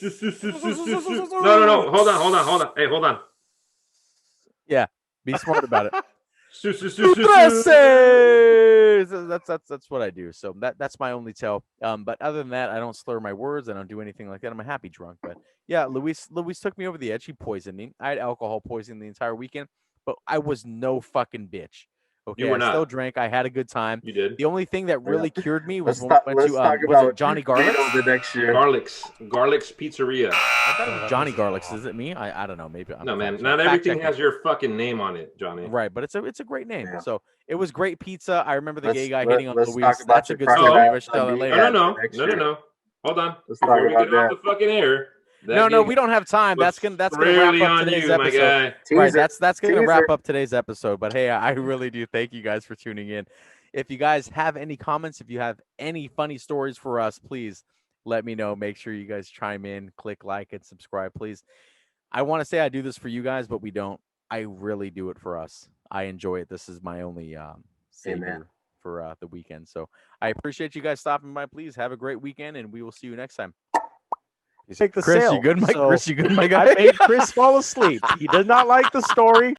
Hold on. Hey, hold on. Yeah, be smart about it. That's what I do. So that's my only tell. But other than that, I don't slur my words. I don't do anything like that. I'm a happy drunk. But yeah, Luis took me over the edge. He poisoned me. I had alcohol poisoning the entire weekend, but I was no fucking bitch. Okay, You were I still not. drank. I had a good time. You did. The only thing that really cured me was Let's when talk we went to was about it Johnny Garlic's? the next year. Garlic's Pizzeria. I thought it was Johnny Garlic's. Is it me? I don't know. Maybe. No, man. Not everything has your fucking name on it, Johnny. Right, but it's a great name. Yeah. So it was great pizza. I remember the gay guy Let's hitting on Luis. talk about That's a your good private story. Maybe I ass should tell that on later. No. Hold on. Let's Before talk we about get off the fucking air. No, we don't have time. That's gonna wrap up today's episode. Right, that's gonna wrap up today's episode. But hey, I really do thank you guys for tuning in. If you guys have any comments, if you have any funny stories for us, please let me know. Make sure you guys chime in, click like and subscribe, please. I want to say I do this for you guys, but we don't. I really do it for us. I enjoy it. This is my only savior for the weekend. So I appreciate you guys stopping by. Please have a great weekend, and we will see you next time. Take the Chris, sale. you good, Mike? So Chris, you good, my guy? I made Chris fall asleep. He did not like the story.